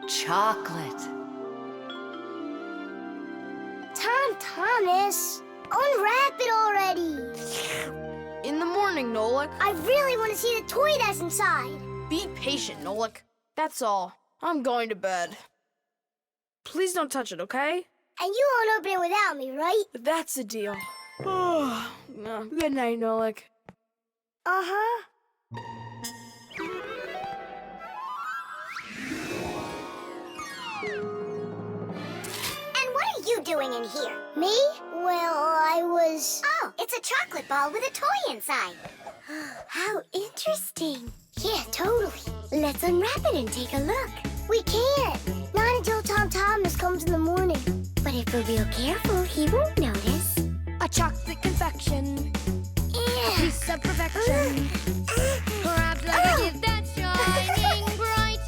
chocolate. Thomas, unwrap it already. In the morning, Nolik. I really want to see the toy that's inside. Be patient, Nolik. That's all. I'm going to bed. Please don't touch it, okay? And you won't open it without me, right? That's the deal. Good night, Nolik. Uh-huh. And what are you doing in here? Me? Well, I was... Oh, it's a chocolate ball with a toy inside. How interesting. Yeah, totally. Let's unwrap it and take a look. We can't. Not until Thomas comes in the morning. But if we're real careful, he won't notice. A chocolate confection, Yeah. piece of perfection. Perhaps like a gift that's shining bright.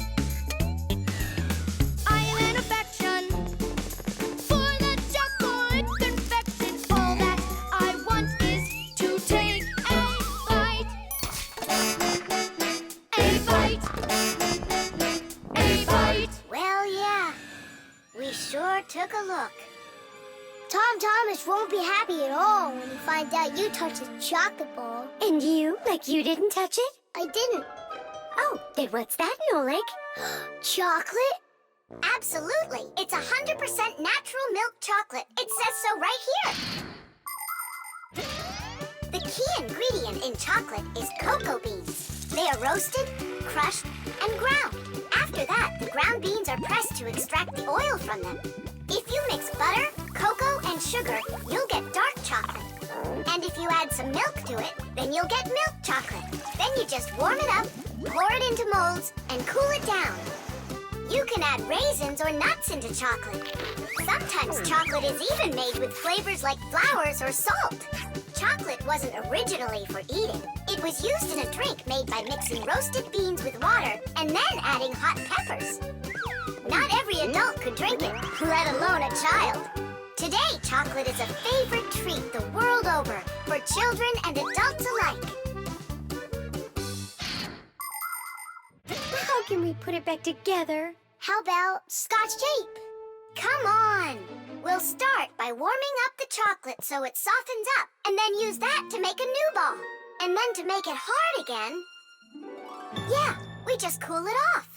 Island affection for the chocolate confection. All that I want is to take a bite. A bite. A bite. Well, yeah. We sure took a look. Thomas won't be happy at all when he finds out you touched a chocolate ball. And you? Like you didn't touch it? I didn't. Oh, then what's that, Nolik? Chocolate? Absolutely. It's 100% natural milk chocolate. It says so right here. The key ingredient in chocolate is cocoa beans. They are roasted, crushed, and ground. After that, the ground beans are pressed to extract the oil from them. If you mix butter, cocoa, and sugar, you'll get dark chocolate. And if you add some milk to it, then you'll get milk chocolate. Then you just warm it up, pour it into molds, and cool it down. You can add raisins or nuts into chocolate. Sometimes chocolate is even made with flavors like flowers or salt. Chocolate wasn't originally for eating. It was used in a drink made by mixing roasted beans with water and then adding hot peppers. Not every adult could drink it, let alone a child. Today, chocolate is a favorite treat the world over for children and adults alike. How can we put it back together? How about Scotch tape? Come on! We'll start by warming up the chocolate so it softens up, and then use that to make a new ball. And then to make it hard again, yeah, we just cool it off.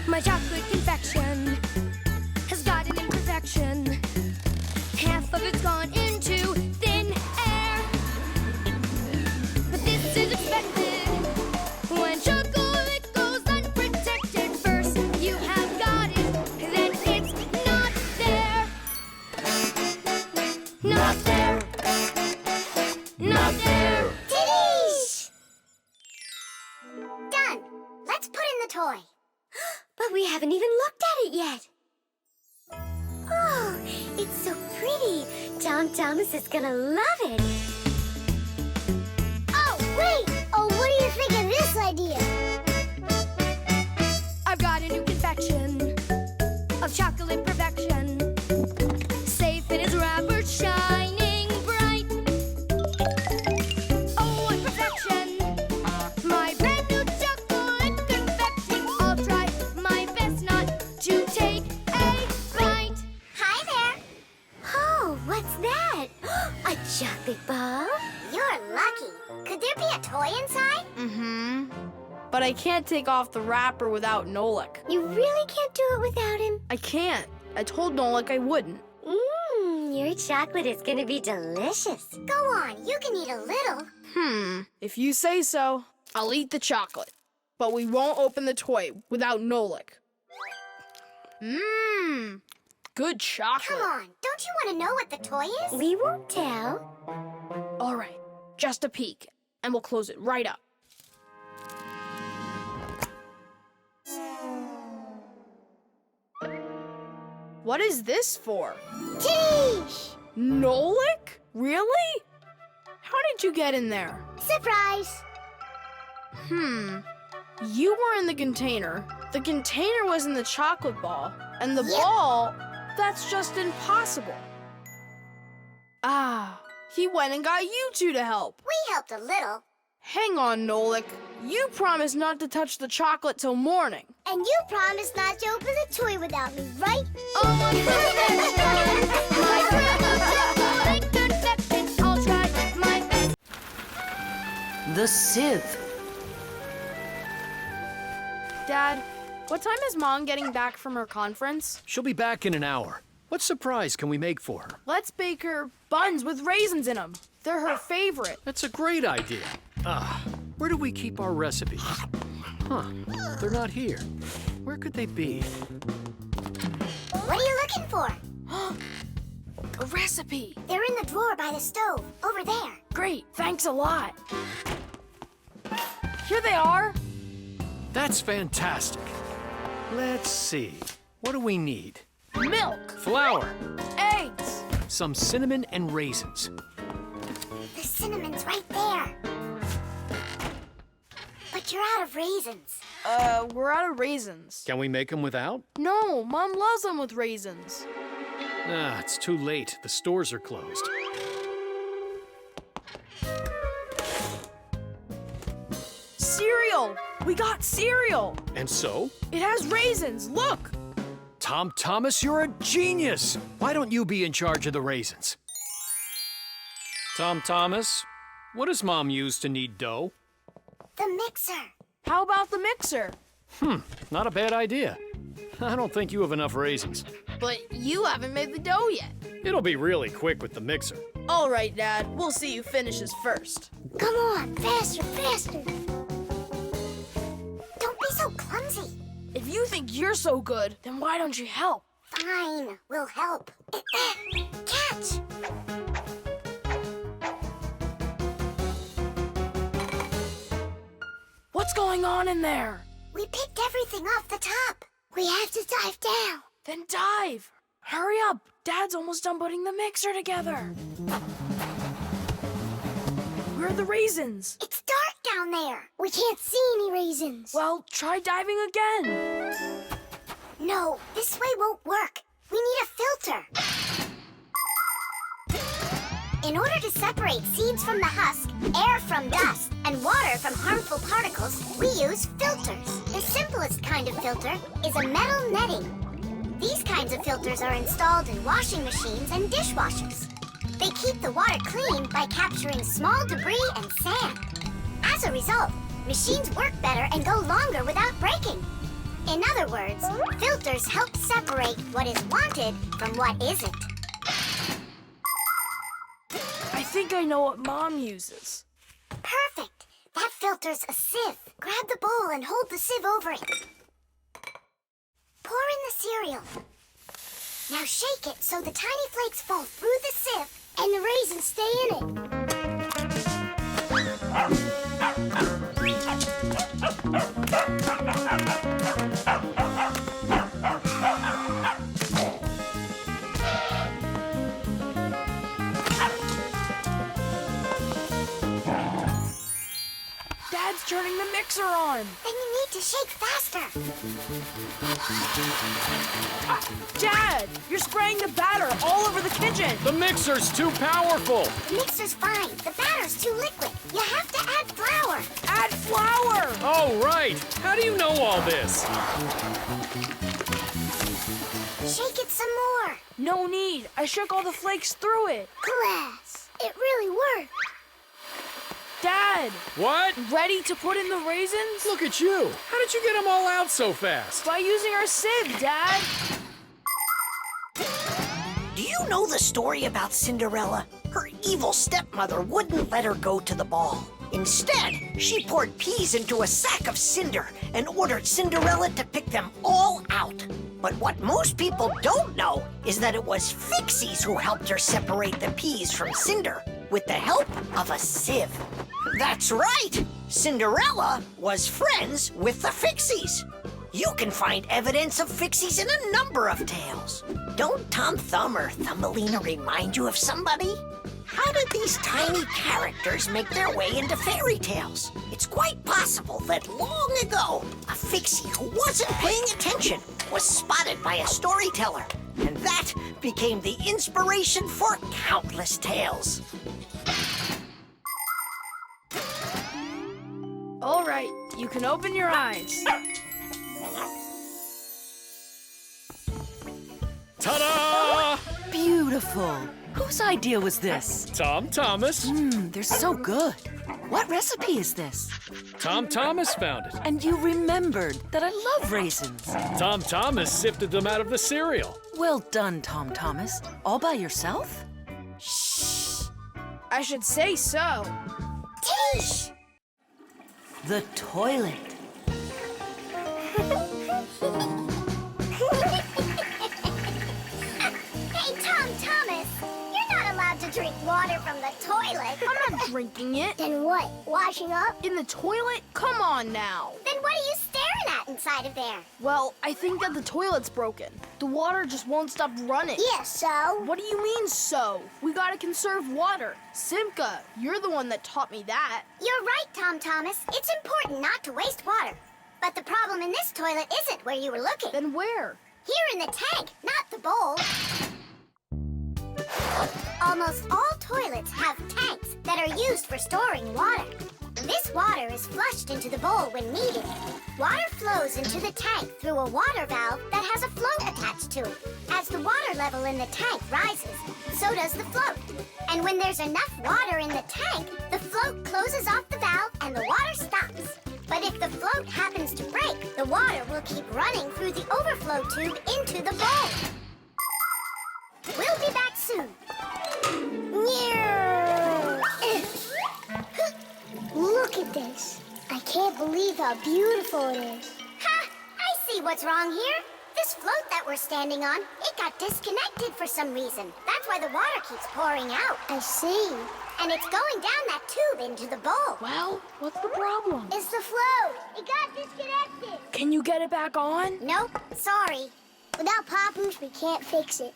My chocolate confection has got an imperfection. Half of it's gone into thin air. But this is expected when chocolate goes unprotected. First you have got it, then it's not there. Not there. Not there. Titties! Done. Let's put in the toy. But we haven't even looked at it yet. Oh, it's so pretty. Thomas is gonna love it. Oh, wait! Oh, what do you think of this idea? I've got a new confection of chocolate perfection. Safe in its wrapper, shining bright. Oh, what perfection! My brand new chocolate confection. I'll try my best not to take a bite. Hi there. Oh, what's that? A chocolate ball? You're lucky. Could there be a toy inside? Mm-hmm. But I can't take off the wrapper without Nolik. You really can't do it without him. I can't. I told Nolik I wouldn't. Your chocolate is gonna be delicious. Go on, you can eat a little. If you say so, I'll eat the chocolate. But we won't open the toy without Nolik. Good chocolate. Come on, don't you want to know what the toy is? We won't tell. All right, just a peek, and we'll close it right up. What is this for? Titties! Nolik? Really? How did you get in there? Surprise! You were in the container. The container was in the chocolate ball. And the Yep. ball, that's just impossible. Ah, He went and got you two to help. We helped a little. Hang on, Nolik. You promised not to touch the chocolate till morning. And you promised not to open the toy without me, right? Oh, my goodness, I'll try my best. The Sieve. Dad, what time is Mom getting back from her conference? She'll be back in an hour. What surprise can we make for her? Let's bake her buns with raisins in them. They're her favorite. That's a great idea. Where do we keep our recipes? Huh, they're not here. Where could they be? What are you looking for? A recipe. They're in the drawer by the stove, over there. Great, thanks a lot. Here they are. That's fantastic. Let's see. What do we need? Milk, Flour, eggs. some cinnamon and raisins. The cinnamon's right there. But you're out of raisins. We're out of raisins. Can we make them without? No, Mom loves them with raisins. It's too late. The stores are closed. Cereal! We got cereal! And so? It has raisins, look! Tom Thomas, you're a genius! Why don't you be in charge of the raisins? Tom Thomas, what does Mom use to knead dough? The mixer. How about the mixer? Not a bad idea. I don't think you have enough raisins. But you haven't made the dough yet. It'll be really quick with the mixer. All right, Dad, we'll see who finishes first. Come on, faster, faster. Don't be so clumsy. If you think you're so good, then why don't you help? Fine, we'll help. Catch! What's going on in there? We picked everything off the top. We have to dive down. Then dive. Hurry up. Dad's almost done putting the mixer together. Where are the raisins? It's dark down there. We can't see any raisins. Well, try diving again. No, this way won't work. We need a filter. In order to separate seeds from the husk, air from dust, and water from harmful particles, we use filters. The simplest kind of filter is a metal netting. These kinds of filters are installed in washing machines and dishwashers. They keep the water clean by capturing small debris and sand. As a result, machines work better and go longer without breaking. In other words, filters help separate what is wanted from what isn't. I think I know what Mom uses. Perfect! That filter's a sieve. Grab the bowl and hold the sieve over it. Pour in the cereal. Now shake it so the tiny flakes fall through the sieve. And the raisins stay in it. Dad's turning the mixer on. Then you need to shake faster. Dad, you're spraying the batter all over the kitchen. The mixer's too powerful! The mixer's fine. The batter's too liquid. You have to add flour. Add flour. Oh, right! How do you know all this? Shake it some more. No need. I shook all the flakes through it. Glass. It really worked. Dad, What? ready to put in the raisins? Look at you! How did you get them all out so fast? By using our sieve, Dad. Do you know the story about Cinderella? Her evil stepmother wouldn't let her go to the ball. Instead, she poured peas into a sack of cinder and ordered Cinderella to pick them all out. But what most people don't know is that it was Fixies who helped her separate the peas from cinder with the help of a sieve. That's right! Cinderella was friends with the Fixies. You can find evidence of Fixies in a number of tales. Don't Tom Thumb or Thumbelina remind you of somebody? How did these tiny characters make their way into fairy tales? It's quite possible that long ago, a Fixie who wasn't paying attention was spotted by a storyteller, and that became the inspiration for countless tales. You can open your eyes. Ta-da! Beautiful. Whose idea was this? Tom Thomas. They're so good. What recipe is this? Tom Thomas found it. And you remembered that I love raisins. Tom Thomas sifted them out of the cereal. Well done, Tom Thomas. All by yourself? I should say so. Teesh! The toilet. Hey, Tom Thomas, you're not allowed to drink water from the toilet. I'm not drinking it. Then what? Washing up? In the toilet? Come on now. Then what are you staring at inside of there? Well, I think that the toilet's broken. The water just won't stop running. Yeah, so? What do you mean, so? We gotta conserve water. Simka, you're the one that taught me that. You're right, Tom Thomas. It's important not to waste water. But the problem in this toilet isn't where you were looking. Then where? Here in the tank, not the bowl. Almost all toilets have tanks that are used for storing water. This water is flushed into the bowl when needed. Water flows into the tank through a water valve that has a float attached to it. As the water level in the tank rises, so does the float. And when there's enough water in the tank, the float closes off the valve and the water stops. But if the float happens to break, the water will keep running through the overflow tube into the bowl. We'll be back soon. Look at this. I can't believe how beautiful it is. Ha! I see what's wrong here. This float that we're standing on, it got disconnected for some reason. That's why the water keeps pouring out. I see. And it's going down that tube into the bowl. Well, what's the problem? It's the float. It got disconnected. Can you get it back on? Nope, sorry. Without Papoose, we can't fix it.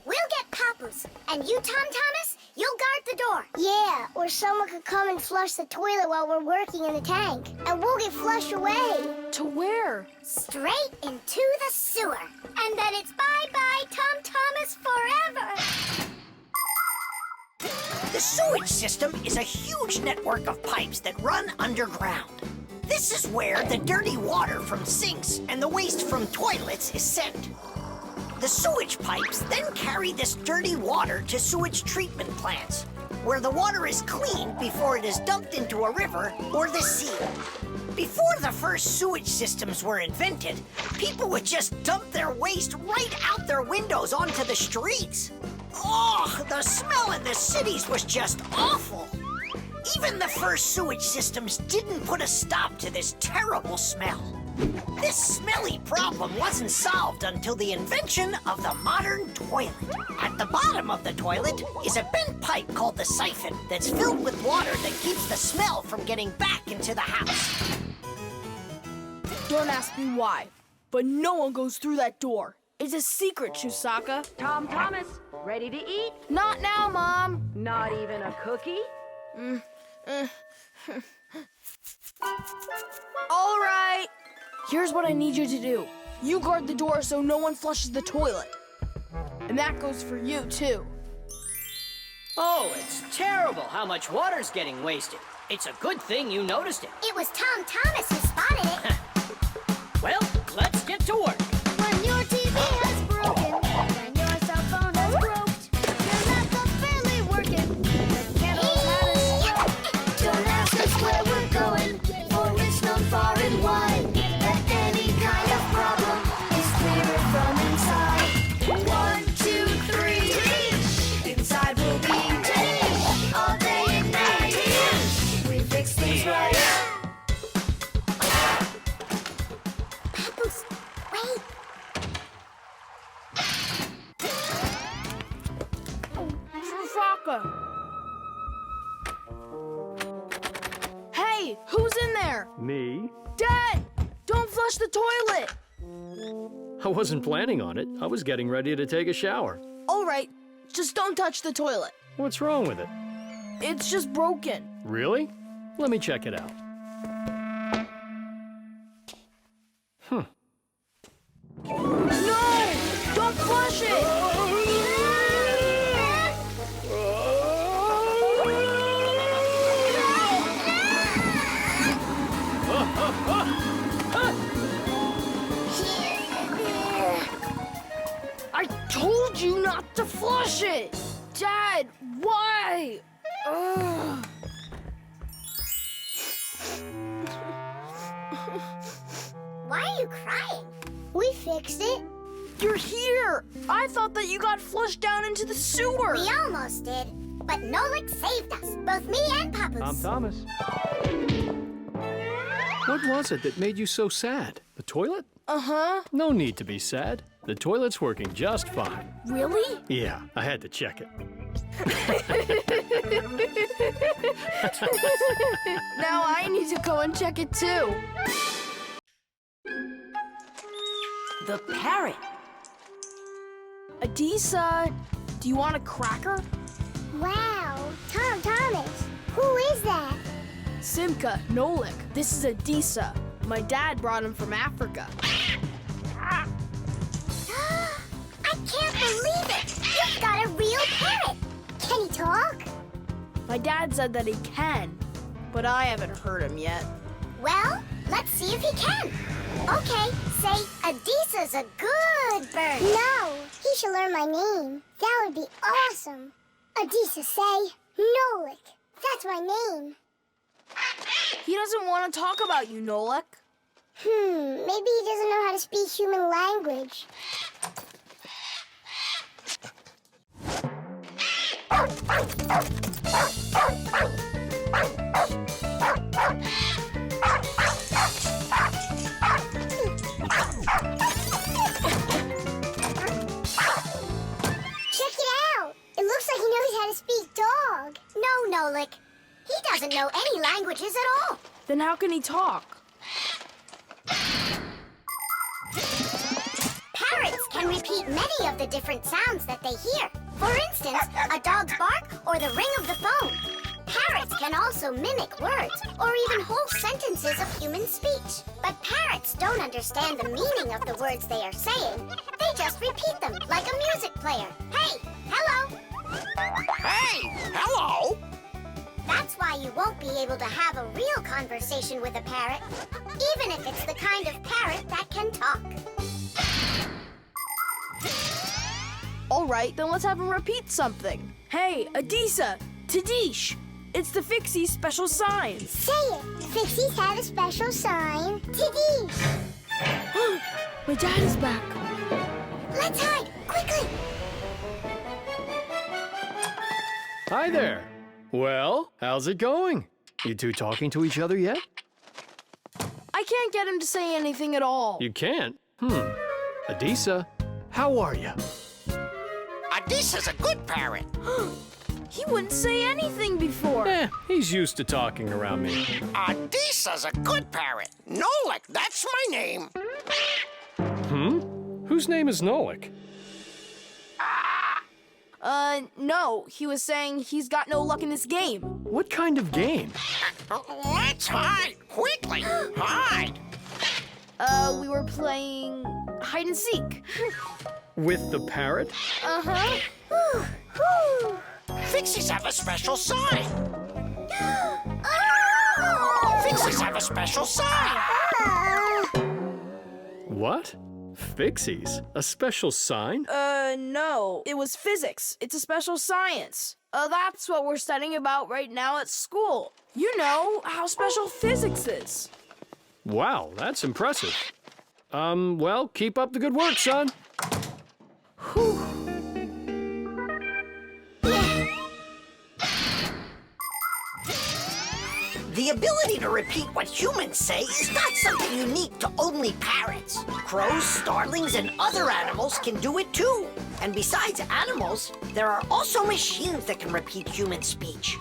We'll get Papoose. And you, Tom Thomas, you'll guard the door. Yeah, or someone could come and flush the toilet while we're working in the tank. And we'll get flushed away. To where? Straight into the sewer. And then it's bye-bye, Tom Thomas, forever. The sewage system is a huge network of pipes that run underground. This is where the dirty water from sinks and the waste from toilets is sent. The sewage pipes then carry this dirty water to sewage treatment plants, where the water is cleaned before it is dumped into a river or the sea. Before the first sewage systems were invented, people would just dump their waste right out their windows onto the streets. Oh, the smell in the cities was just awful. Even the first sewage systems didn't put a stop to this terrible smell. This smelly problem wasn't solved until the invention of the modern toilet. At the bottom of the toilet is a bent pipe called the siphon that's filled with water that keeps the smell from getting back into the house. Don't ask me why, but no one goes through that door. It's a secret, Chusaka. Tom Thomas, ready to eat? Not now, Mom. Not even a cookie? All right. Here's what I need you to do. You guard the door so no one flushes the toilet. And that goes for you, too. Oh, it's terrible how much water's getting wasted. It's a good thing you noticed it. It was Tom Thomas who spotted it. Well, let's get to work. When your TV has broken, and your cell phone has broke, your laptop's barely working, the candles haven't struck. Don't ask us where we're going, for it's known far and wide that any kind of problem is clearer from inside. 1, 2, 3, inside will be all day and night. We fix things right. Papoose, wait. Chusaka. Hey, who's in there? Me? Dad! Don't flush the toilet! I wasn't planning on it. I was getting ready to take a shower. All right, just don't touch the toilet. What's wrong with it? It's just broken. Really? Let me check it out. No! Don't flush it! fixed it. You're here! I thought that you got flushed down into the sewer! We almost did, but Nolik saved us, both me and Papoose. I'm Thomas. What was it that made you so sad? The toilet? Uh-huh. No need to be sad. The toilet's working just fine. Really? Yeah, I had to check it. Now I need to go and check it too. The parrot. Adisa, do you want a cracker? Wow, Thomas, who is that? Simka, Nolik. This is Adisa. My dad brought him from Africa. I can't believe it! You've got a real parrot! Can he talk? My dad said that he can, but I haven't heard him yet. Well, let's see if he can. Okay, say, Adisa's a good bird. No, he should learn my name. That would be awesome. Adisa, say, Nolik. That's my name. He doesn't want to talk about you, Nolik. Maybe he doesn't know how to speak human language. Check it out. It looks like he knows how to speak dog. No, Nolik. He doesn't know any languages at all. Then how can he talk? Parrots can repeat many of the different sounds that they hear. For instance, a dog's bark or the ring of the phone. Parrots can also mimic words or even whole sentences of human speech. But parrots don't understand the meaning of the words they are saying. They just repeat them like a music player. Hey, hello. Hey, hello. That's why you won't be able to have a real conversation with a parrot, even if it's the kind of parrot that can talk. All right, then let's have him repeat something. Hey, Adisa, Tadish, it's the Fixie special sign. Say it. Fixies have a special sign. Tidish. My dad is back. Let's hide, quickly. Hi there. Well, how's it going? You two talking to each other yet? I can't get him to say anything at all. You can't? Adisa, how are you? Adisa's a good parrot. He wouldn't say anything before. He's used to talking around me. Adisa's a good parrot. Nolik, that's my name. Whose name is Nolik? No, he was saying he's got no luck in this game. What kind of game? Let's hide, quickly. Hide. We were playing hide and seek. With the parrot? Uh-huh. Fixies have a special sign. Fixies have a special sign. What? Fixies? A special sign? No. It was physics. It's a special science. That's what we're studying about right now at school. You know how special physics is. Wow, that's impressive. Well, keep up the good work, son. Whew. The ability to repeat what humans say is not something unique to only parrots. Crows, starlings, and other animals can do it too. And besides animals, there are also machines that can repeat human speech.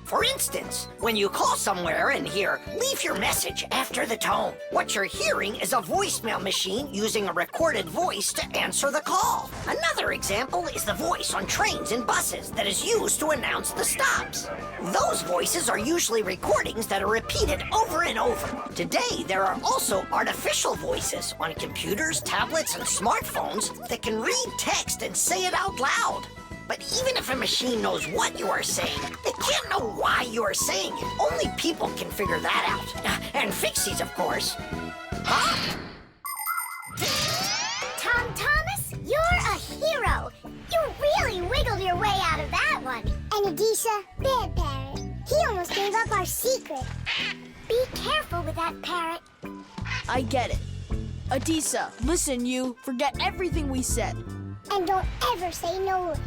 For instance, when you call somewhere and hear, "Leave your message after the tone," what you're hearing is a voicemail machine using a recorded voice to answer the call. Another example is the voice on trains and buses that is used to announce the stops. Those voices are usually recordings that are repeated over and over. Today, there are also artificial voices on computers, tablets, and smartphones that can read text and say it out loud. But even if a machine knows what you are saying, it can't know why you are saying it. Only people can figure that out. And Fixies, of course. Huh? Thomas, you're a hero. You really wiggled your way out of that one. And Adisa, bad parrot. He almost gave up our secret. Be careful with that parrot. I get it. Adisa, listen, you. Forget everything we said. And don't ever say Nolik,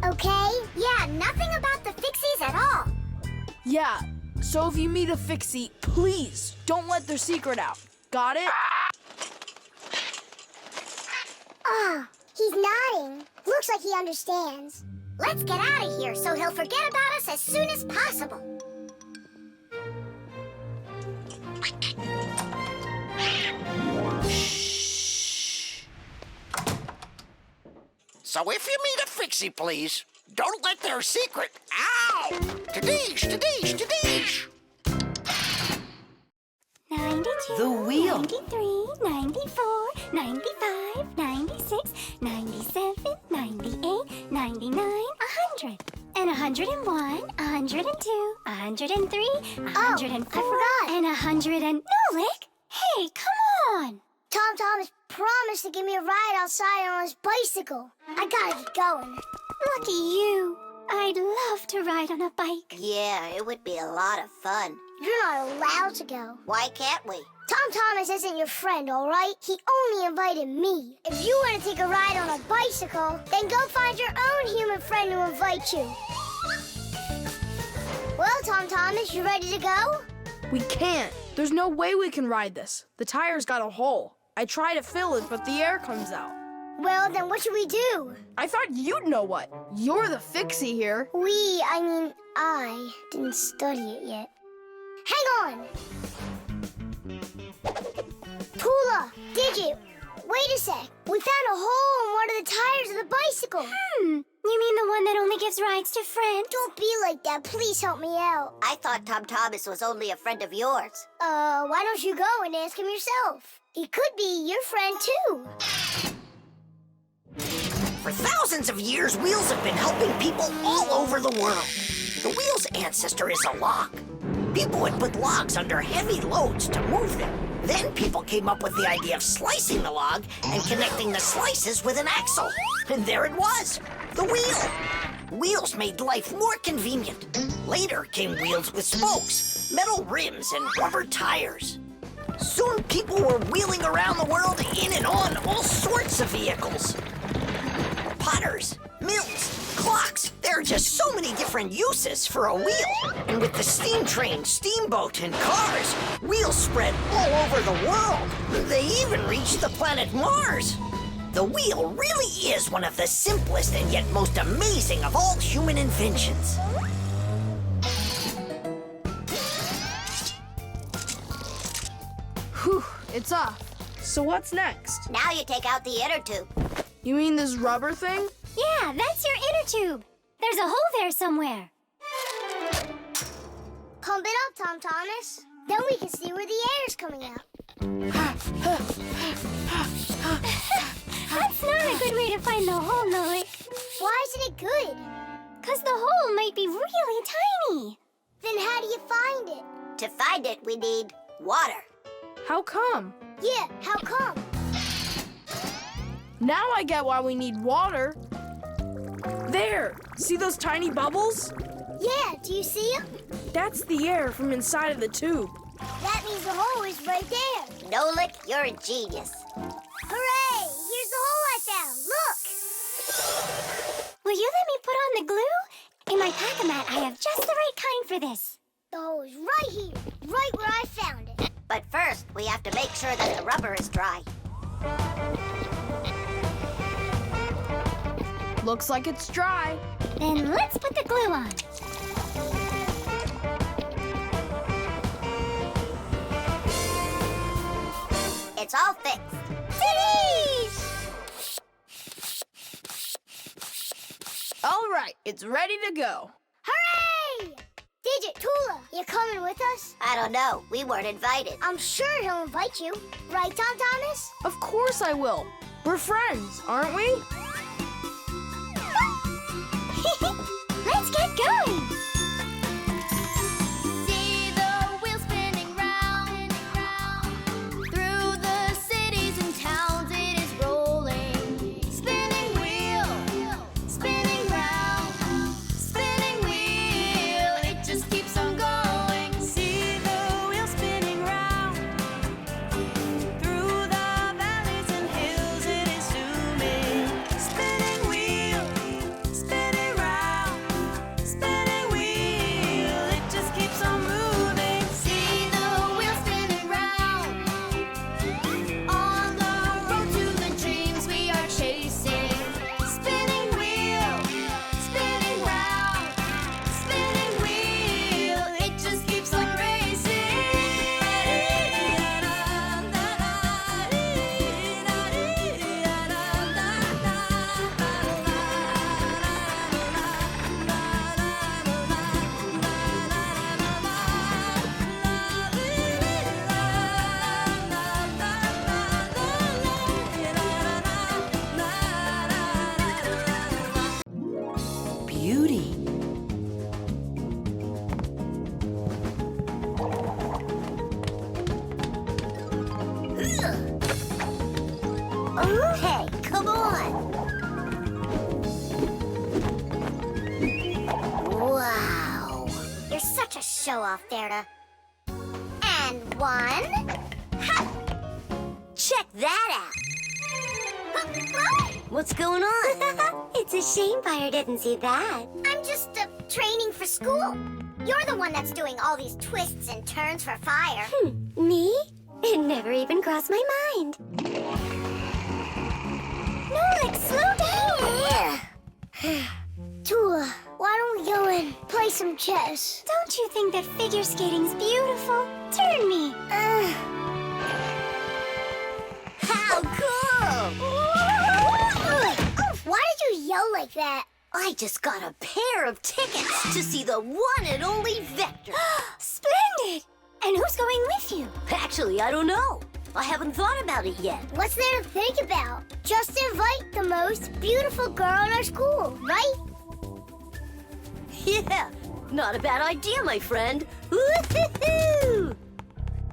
okay? Yeah, nothing about the Fixies at all. Yeah, so if you meet a Fixie, please don't let their secret out. Got it? Oh, he's nodding. Looks like he understands. Let's get out of here so he'll forget about us as soon as possible. So if you meet a Fixie, please, don't let their secret. Ow! Tadish, tadish, tadish! 92, The wheel. 93, 94, 95, 96, 97, 98, 99, 100. And 101, 102, 103, 104, forgot. and 100 and... Nolik! Hey, come on! Tom Thomas promised to give me a ride outside on his bicycle. I gotta get going. Lucky you. I'd love to ride on a bike. Yeah, it would be a lot of fun. You're not allowed to go. Why can't we? Tom Thomas isn't your friend, all right? He only invited me. If you want to take a ride on a bicycle, then go find your own human friend to invite you. Well, Tom Thomas, you ready to go? We can't. There's no way we can ride this. The tire's got a hole. I try to fill it, but the air comes out. Well, then what should we do? I thought you'd know what. You're the Fixie here. I didn't study it yet. Hang on! Tula, Digit, wait a sec. We found a hole in one of the tires of the bicycle. You mean the one that only gives rides to friends? Don't be like that. Please help me out. I thought Tom Thomas was only a friend of yours. Why don't you go and ask him yourself? He could be your friend, too. For thousands of years, wheels have been helping people all over the world. The wheel's ancestor is a log. People would put logs under heavy loads to move them. Then people came up with the idea of slicing the log and connecting the slices with an axle. And there it was, the wheel. Wheels made life more convenient. Later came wheels with spokes, metal rims, and rubber tires. Soon people were wheeling around the world in and on all sorts of vehicles. Potters, mills, clocks. There are just so many different uses for a wheel. And with the steam train, steamboat, and cars, wheels spread all over the world. They even reached the planet Mars. The wheel really is one of the simplest and yet most amazing of all human inventions. Whew, it's off. So what's next? Now you take out the inner tube. You mean this rubber thing? Yeah, that's your inner tube. There's a hole there somewhere. Pump it up, Tom Thomas. Then we can see where the air's coming out. That's not a good way to find the hole, Nolik. Why isn't it good? 'Cause the hole might be really tiny. Then how do you find it? To find it, we need water. How come? Yeah, how come? Now I get why we need water. There! See those tiny bubbles? Yeah, do you see them? That's the air from inside of the tube. That means the hole is right there. Nolik, you're a genius. Hooray! Here's the hole I found. Look! Will you let me put on the glue? In my pack-a-mat, I have just the right kind for this. The hole is right here, right where I found it. But first, we have to make sure that the rubber is dry. Looks like it's dry. Then let's put the glue on. It's all fixed. All right, it's ready to go. Hooray! Digit, Tula, you coming with us? I don't know. We weren't invited. I'm sure he'll invite you. Right, Tom Thomas? Of course I will. We're friends, aren't we? Let's get going. See the wheel spinning round, through the cities and towns it is rolling. Spinning wheel, spinning round, spinning wheel, it just keeps on going. See the wheel spinning round, through the valleys To show off, Verda. And one. Ha! Check that out. What's going on? It's a shame Fire didn't see that. I'm just training for school. You're the one that's doing all these twists and turns for Fire. Me? It never even crossed my mind. Nolik, slow down! Tula, why don't we go and play some chess? Don't you think that figure skating's beautiful? Turn me. How cool! Why did you yell like that? I just got a pair of tickets to see the one and only Vector. Splendid! And who's going with you? Actually, I don't know. I haven't thought about it yet. What's there to think about? Just invite the most beautiful girl in our school, right? Yeah, not a bad idea, my friend. Woo-hoo-hoo!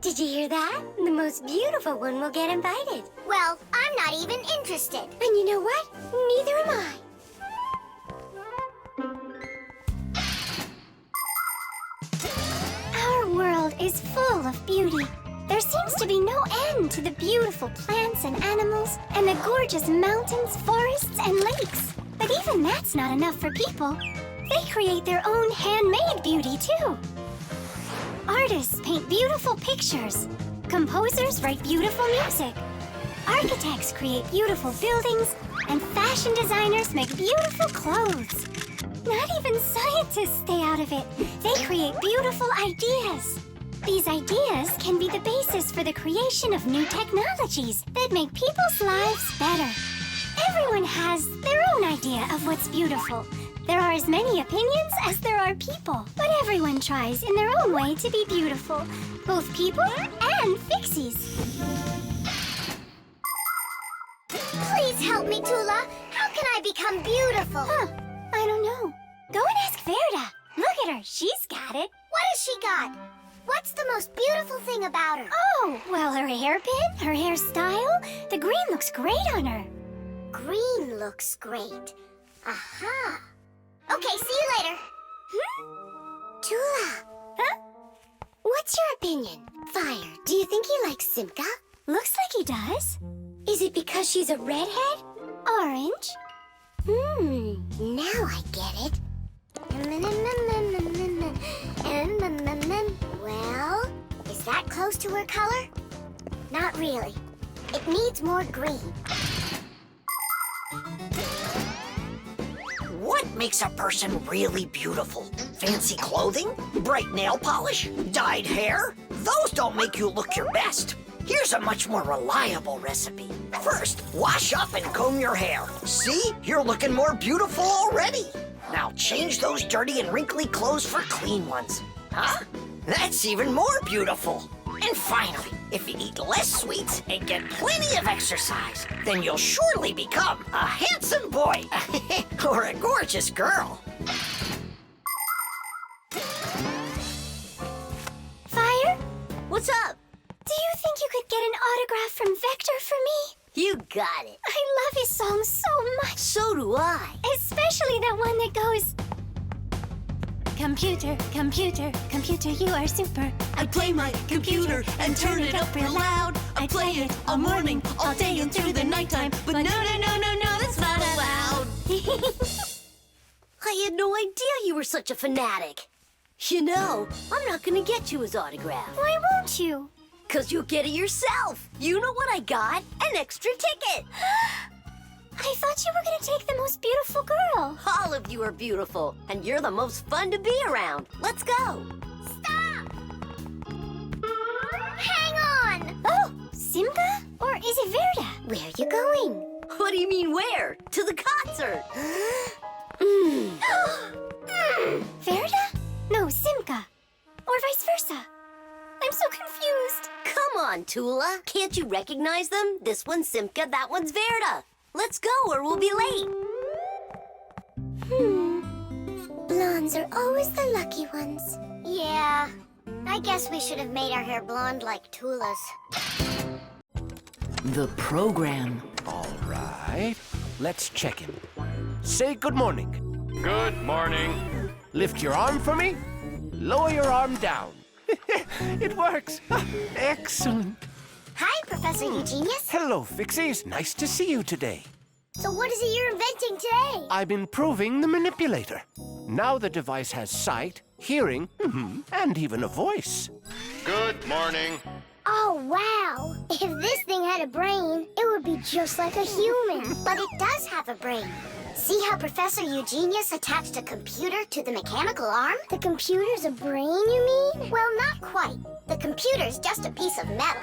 Did you hear that? The most beautiful one will get invited. Well, I'm not even interested. And you know what? Neither am I. Our world is full of beauty. There seems to be no end to the beautiful plants and animals, and the gorgeous mountains, forests, and lakes. But even that's not enough for people. They create their own handmade beauty, too. Artists paint beautiful pictures. Composers write beautiful music. Architects create beautiful buildings, and fashion designers make beautiful clothes. Not even scientists stay out of it. They create beautiful ideas. These ideas can be the basis for the creation of new technologies that make people's lives better. Everyone has their own idea of what's beautiful. There are as many opinions as there are people, but everyone tries in their own way to be beautiful, both people and Fixies. Please help me, Tula. How can I become beautiful? I don't know. Go and ask Verda. Look at her. She's got it. What has she got? What's the most beautiful thing about her? Oh, well, her hairpin, her hairstyle. The green looks great on her. Green looks great. Aha. Okay, see you later. Tula. Huh? What's your opinion? Fire, do you think he likes Simka? Looks like he does. Is it because she's a redhead? Orange? Now I get it. Well, is that close to her color? Not really. It needs more green. What makes a person really beautiful? Fancy clothing? Bright nail polish? Dyed hair? Those don't make you look your best. Here's a much more reliable recipe. First, wash up and comb your hair. See? You're looking more beautiful already. Now change those dirty and wrinkly clothes for clean ones. Huh? That's even more beautiful. And finally, if you eat less sweets and get plenty of exercise, then you'll surely become a handsome boy or a gorgeous girl. Fire? What's up? Do you think you could get an autograph from Vector for me? You got it. I love his song so much. So do I. Especially that one that goes... Computer, computer, computer, you are super. I play my computer and turn it up real loud. I play it all morning, all day, and through the nighttime. But no, that's not allowed. I had no idea you were such a fanatic. You know, I'm not gonna get you his autograph. Why won't you? 'Cause you'll get it yourself. You know what I got? An extra ticket. I thought you were gonna take the most beautiful girl. All of you are beautiful, and you're the most fun to be around. Let's go. Stop! Hang on! Oh, Simka? Or is it Verda? Where are you going? What do you mean where? To the concert. Verda? No, Simka. Or vice versa. I'm so confused. Come on, Tula. Can't you recognize them? This one's Simka, that one's Verda. Let's go or we'll be late. Blondes are always the lucky ones. Yeah, I guess we should have made our hair blonde like Tula's. The program. All right, let's check him. Say good morning. Good morning. Lift your arm for me. Lower your arm down. It works. Excellent. Hi, Professor Eugenius. Hello, Fixies. Nice to see you today. So what is it you're inventing today? I'm improving the manipulator. Now the device has sight, hearing, and even a voice. Good morning. Oh, wow. If this thing had a brain, it would be just like a human. But it does have a brain. See how Professor Eugenius attached a computer to the mechanical arm? The computer's a brain, you mean? Well, not quite. The computer's just a piece of metal.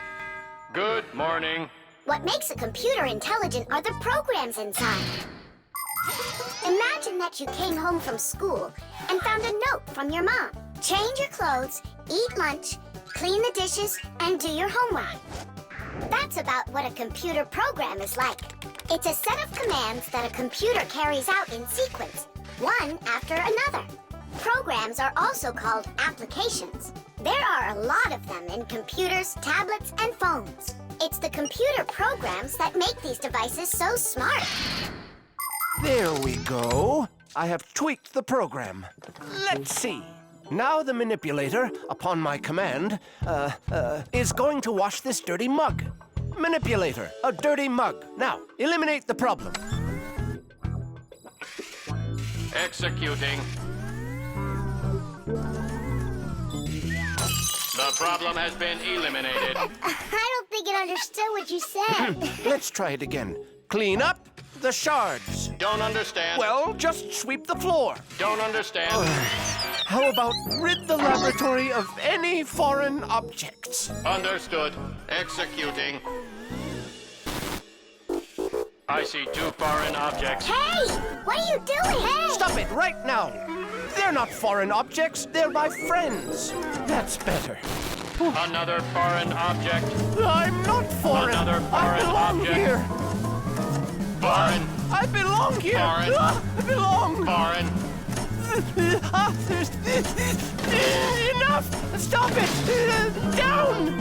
Good morning. What makes a computer intelligent are the programs inside. Imagine that you came home from school and found a note from your mom. Change your clothes, eat lunch, clean the dishes, and do your homework. That's about what a computer program is like. It's a set of commands that a computer carries out in sequence, one after another. Programs are also called applications. There are a lot of them in computers, tablets, and phones. It's the computer programs that make these devices so smart. There we go. I have tweaked the program. Let's see. Now the manipulator, upon my command, is going to wash this dirty mug. Manipulator, a dirty mug. Now, eliminate the problem. Executing. The problem has been eliminated. I don't think it understood what you said. Let's try it again. Clean up the shards. Don't understand. Well, just sweep the floor. Don't understand. How about rid the laboratory of any foreign objects? Understood. Executing. I see 2 foreign objects. Hey! What are you doing? Hey! Stop it right now. They're not foreign objects. They're my friends. That's better. Another foreign object. I'm not foreign. Another foreign I belong object. here. Foreign. I belong here. Foreign. I belong. Foreign. Enough! Stop it! Down!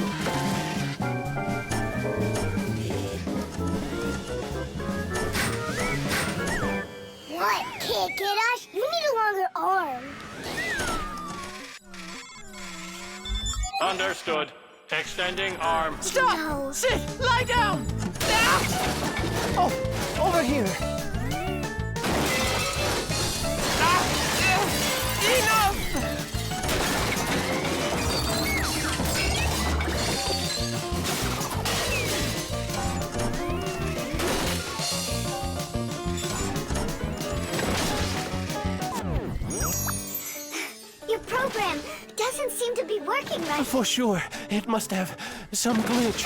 What? Can't get us? You need a longer arm. Understood. Extending arm. Stop! No. Sit! Lie down! Ah! Oh, over here. Enough! Your program doesn't seem to be working right. For sure. It must have some glitch.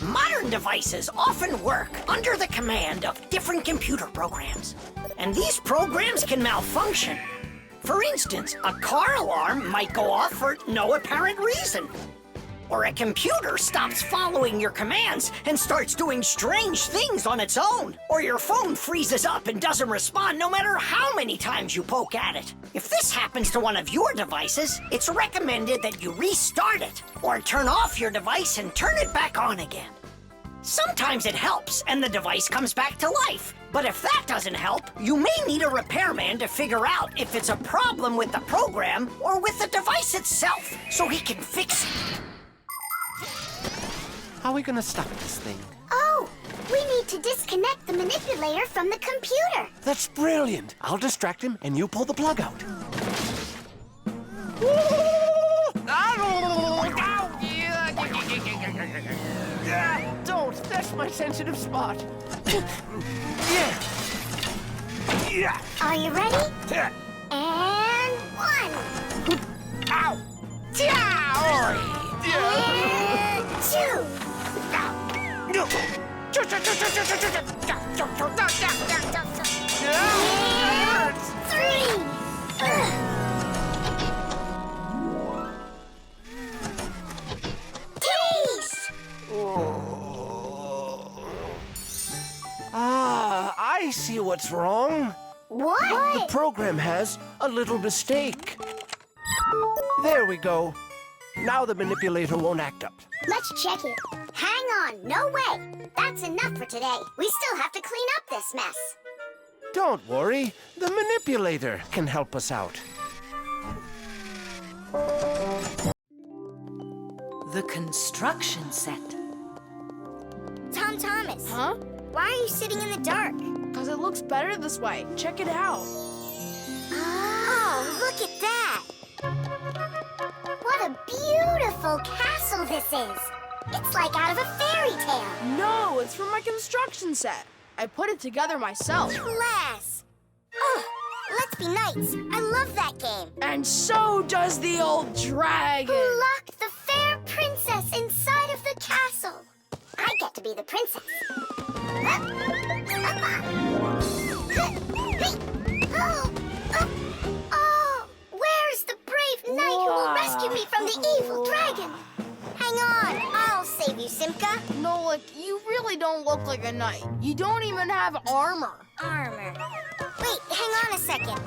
Modern devices often work under the command of different computer programs. And these programs can malfunction. For instance, a car alarm might go off for no apparent reason. Or a computer stops following your commands and starts doing strange things on its own. Or your phone freezes up and doesn't respond no matter how many times you poke at it. If this happens to one of your devices, it's recommended that you restart it or turn off your device and turn it back on again. Sometimes it helps and the device comes back to life. But if that doesn't help, you may need a repairman to figure out if it's a problem with the program or with the device itself, so he can fix it. How are we gonna stop this thing? Oh, we need to disconnect the manipulator from the computer. That's brilliant. I'll distract him and you pull the plug out. Don't. That's my sensitive spot. Yeah. Are you ready? And 1. Ow! And 2. And 3. Taste! I see what's wrong. What? The program has a little mistake. There we go. Now the manipulator won't act up. Let's check it. Hang on, no way. That's enough for today. We still have to clean up this mess. Don't worry. The manipulator can help us out. the construction set. Tom Thomas, Huh? why are you sitting in the dark? Because it looks better this way. Check it out. Oh, look at that! What a beautiful castle this is! It's like out of a fairy tale. No, it's from my construction set. I put it together myself. Class! Oh, let's be knights. I love that game. And so does the old dragon. Who locked the fair princess inside of the castle? I get to be the princess. Oh, where's the brave knight who will rescue me from the evil dragon? Hang on, I'll save you, Simka. Nolik, you really don't look like a knight. You don't even have armor. Armor. Wait, hang on a second.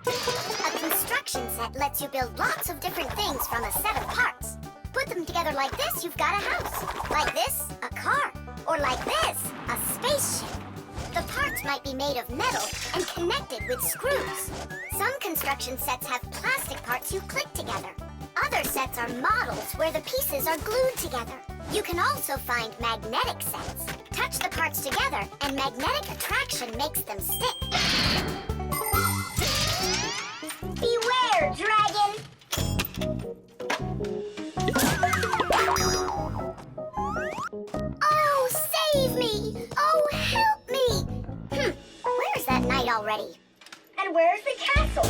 A construction set lets you build lots of different things from a set of parts. Put them together like this, you've got a house. Like this, a car. Or like this, a spaceship. The parts might be made of metal and connected with screws. Some construction sets have plastic parts you click together. Other sets are models where the pieces are glued together. You can also find magnetic sets. Touch the parts together and magnetic attraction makes them stick. Beware, dragon! Oh, save me! Oh, help me! Where's that knight already? And where's the castle?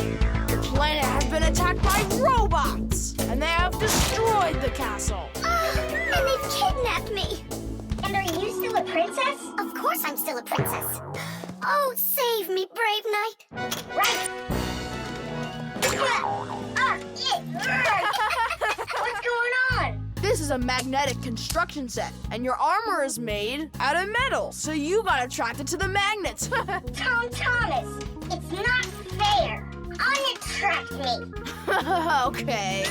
The planet has been attacked by robots, and they have destroyed the castle. And they've kidnapped me. And are you still a princess? Of course I'm still a princess. Oh, save me, brave knight. Right. What's going on? This is a magnetic construction set, and your armor is made out of metal, so you got attracted to the magnets. Tom Thomas, it's not fair. Unattract me. Okay.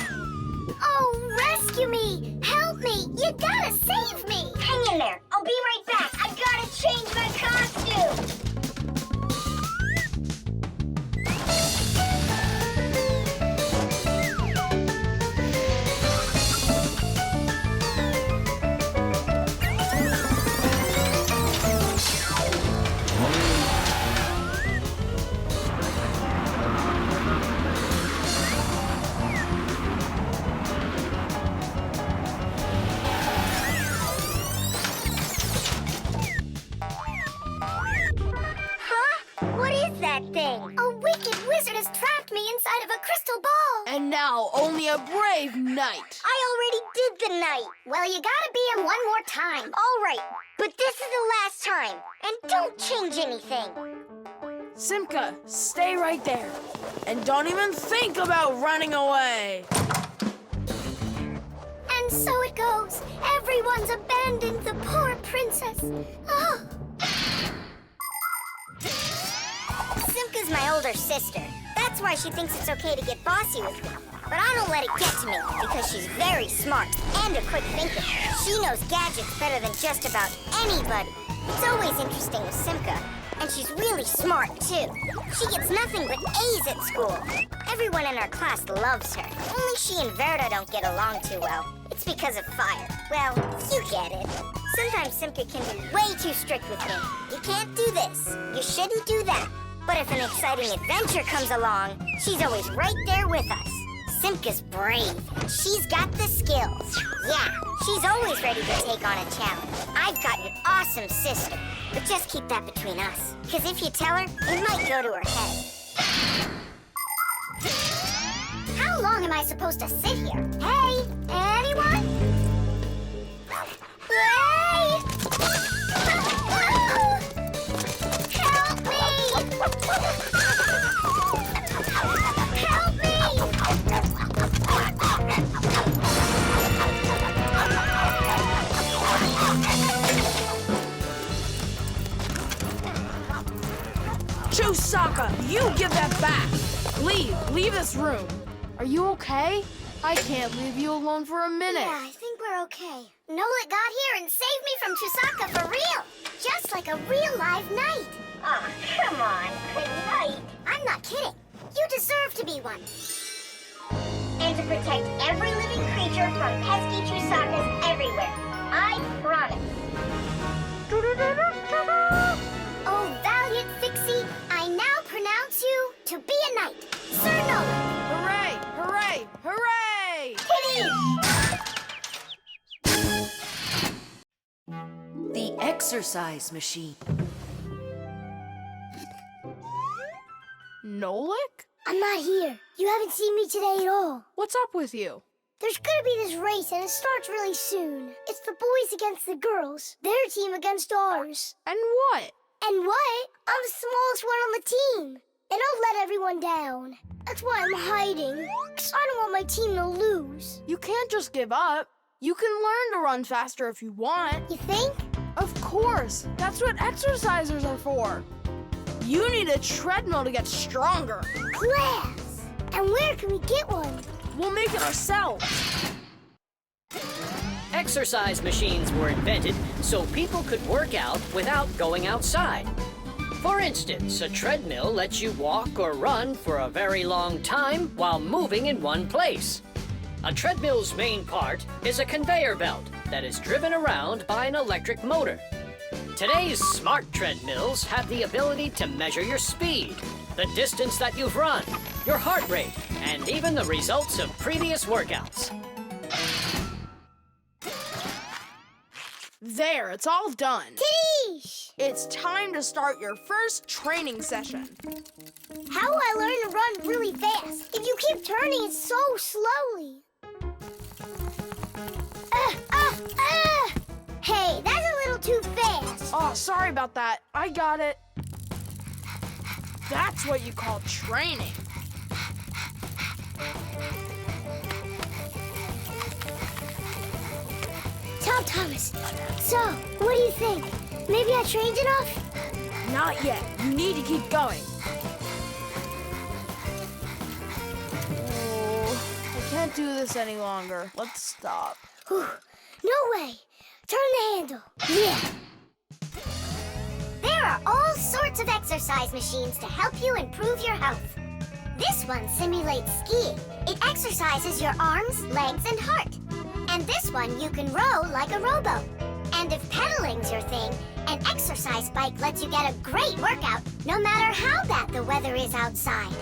Oh, rescue me! Help me! You gotta save me! Hang in there. I'll be right back. I gotta change my costume. Thing. A wicked wizard has trapped me inside of a crystal ball. And now only a brave knight. I already did the knight. Well, you gotta be him one more time. All right, but this is the last time. And don't change anything. Simka, stay right there. And don't even think about running away. And so it goes. Everyone's abandoned the poor princess. Oh. Simka's my older sister. That's why she thinks it's okay to get bossy with me. But I don't let it get to me because she's very smart and a quick thinker. She knows gadgets better than just about anybody. It's always interesting with Simka. And she's really smart, too. She gets nothing but A's at school. Everyone in our class loves her. Only she and Verda don't get along too well. It's because of fire. Well, you get it. Sometimes Simka can be way too strict with me. You can't do this. You shouldn't do that. But if an exciting adventure comes along, she's always right there with us. Simka's brave. She's got the skills. Yeah, she's always ready to take on a challenge. I've got an awesome sister. But just keep that between us. Because if you tell her, it might go to her head. How long am I supposed to sit here? Hey, anyone? Hey! Help me! Help me! Chusaka, you give that back. Leave this room. Are you okay? I can't leave you alone for a minute. Yeah, I think we're okay. Nolik got here and saved me from Chusaka for real. Just like a real live knight. Oh, come on, a knight. I'm not kidding. You deserve to be one. and to protect every living creature from pesky Chusakas everywhere. I promise. Oh, valiant Fixie, I now pronounce you to be a knight. Sir Nolik. Hooray! Hooray! Hooray! The exercise machine. Nolik? I'm not here. You haven't seen me today at all. What's up with you? There's gonna be this race and it starts really soon. It's the boys against the girls. Their team against ours. And what? And what? I'm the smallest one on the team. And I'll let everyone down. That's why I'm hiding. 'Cause I don't want my team to lose. You can't just give up. You can learn to run faster if you want. You think? Of course. That's what exercisers are for. You need a treadmill to get stronger. Class! And where can we get one? We'll make it ourselves. Exercise machines were invented so people could work out without going outside. For instance, a treadmill lets you walk or run for a very long time while moving in one place. A treadmill's main part is a conveyor belt that is driven around by an electric motor. Today's smart treadmills have the ability to measure your speed, the distance that you've run, your heart rate, and even the results of previous workouts. There, it's all done. Tish! It's time to start your first training session. How will I learn to run really fast if you keep turning it so slowly? Hey, that's a little too fast. Oh, sorry about that. I got it. That's what you call training. Tell Thomas. So, what do you think? Maybe I trained enough? Not yet. You need to keep going. Oh, I can't do this any longer. Let's stop. Whew. No way. Turn the handle. Yeah. There are all sorts of exercise machines to help you improve your health. This one simulates skiing. It exercises your arms, legs, and heart. And this one you can row like a rowboat. And if pedaling's your thing, an exercise bike lets you get a great workout no matter how bad the weather is outside.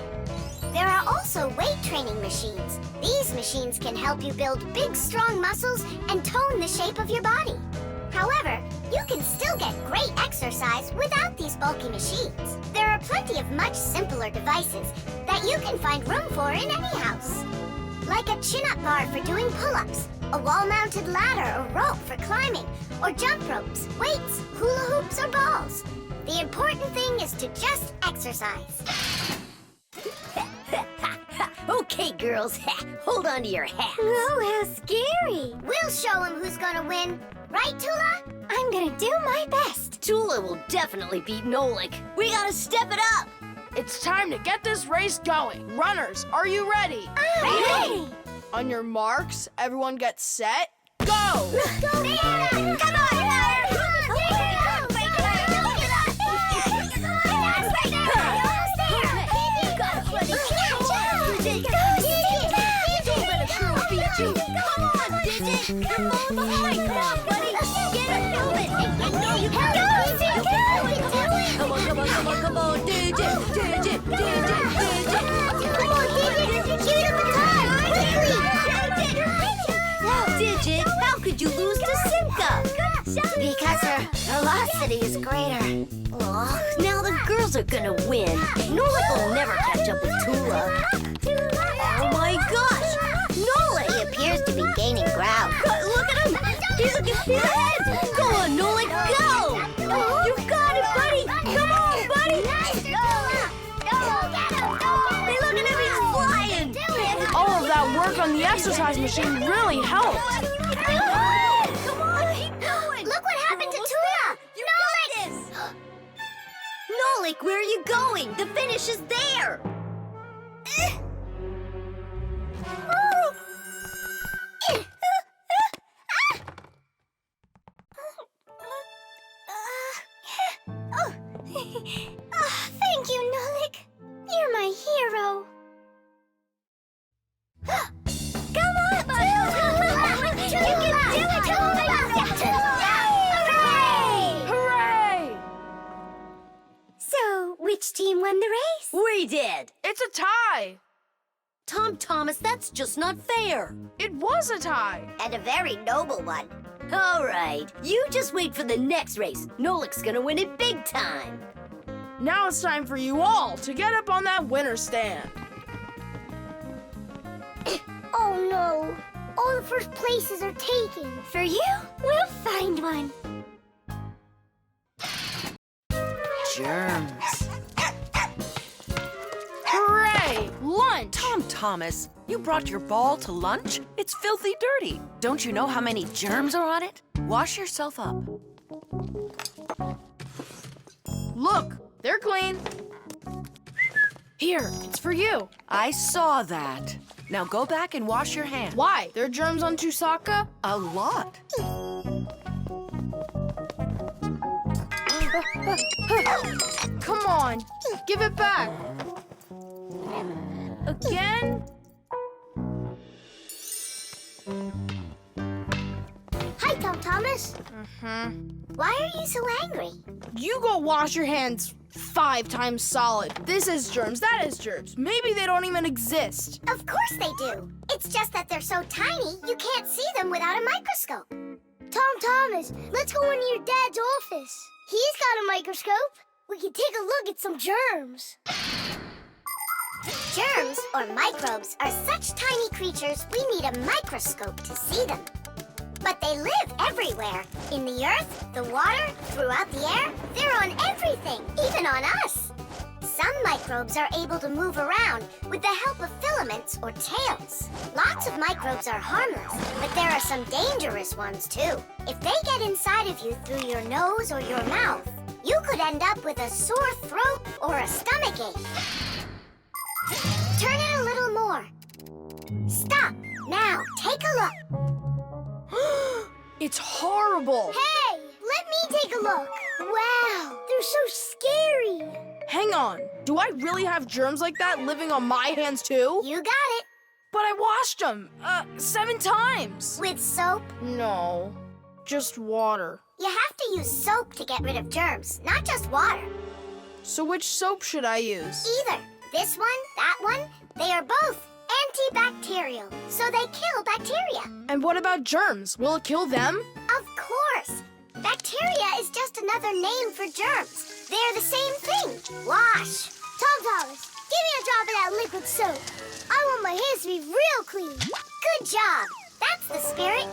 There are also weight training machines. These machines can help you build big, strong muscles and tone the shape of your body. However, you can still get great exercise without these bulky machines. There are plenty of much simpler devices that you can find room for in any house. Like a chin-up bar for doing pull-ups, a wall-mounted ladder or rope for climbing, or jump ropes, weights, hula hoops, or balls. The important thing is to just exercise. Okay, girls, hold on to your hats. Oh, how scary. We'll show him who's gonna win. Right, Tula? I'm gonna do my best. Tula will definitely beat Nolik. We gotta step it up. It's time to get this race going. Runners, are you ready? Ready. On your marks, everyone get set, go! Go, Parrot. Come on, Come on, buddy. Get it moving. You can do it. Come on, DJ. Come on, Digit. Give it the time. Quickly. Digit, how could you lose to Simka? Because her velocity is greater. Oh, now the girls are gonna win. Nolik will never catch up with Tula. Oh my gosh! Nolik! He appears to be gaining ground. Look at him! He's ahead! Go on, Nolik, go! You got it, buddy! Come on, buddy! Hey, look at him, he's flying! All of that work on the exercise machine really helped. Come on, keep going! Look what happened to Tula! You got this! Nolik, where are you going? The finish is there! Thank you, Nolik. You're my hero. we did. It's a tie. Tom Thomas, that's just not fair. It was a tie. And a very noble one. All right, you just wait for the next race. Nolik's gonna win it big time. Now it's time for you all to get up on that winner stand. Oh no! All the first places are taken. For you, we'll find one. Germs. Hooray! Lunch! Tom Thomas, you brought your ball to lunch? It's filthy dirty. Don't you know how many germs are on it? Wash yourself up. Look, they're clean. Here, it's for you. I saw that. Now go back and wash your hands. Why? There are germs on Tusaka? A lot. Come on, give it back. Again? Hi, Tom Thomas. Why are you so angry? You go wash your hands 5 times solid. This is germs, that is germs. Maybe they don't even exist. Of course they do. It's just that they're so tiny, you can't see them without a microscope. Tom Thomas, let's go into your dad's office. He's got a microscope. We can take a look at some germs. Germs, or microbes, are such tiny creatures we need a microscope to see them. But they live everywhere. In the earth, the water, throughout the air. They're on everything, even on us. Some microbes are able to move around with the help of filaments or tails. Lots of microbes are harmless, but there are some dangerous ones too. If they get inside of you through your nose or your mouth, you could end up with a sore throat or a stomachache. Turn it a little more. Stop. Now, take a look. It's horrible. Hey, let me take a look. Wow, they're so scary. Hang on, do I really have germs like that living on my hands too? You got it. But I washed them 7 times. With soap? No, just water. You have to use soap to get rid of germs, not just water. So which soap should I use? Either this one, that one, they are both antibacterial, so they kill bacteria. And what about germs? Will it kill them? Of course. Bacteria is just another name for germs. They're the same thing. Wash. Tom Thomas, give me a drop of that liquid soap. I want my hands to be real clean. Good job. That's the spirit.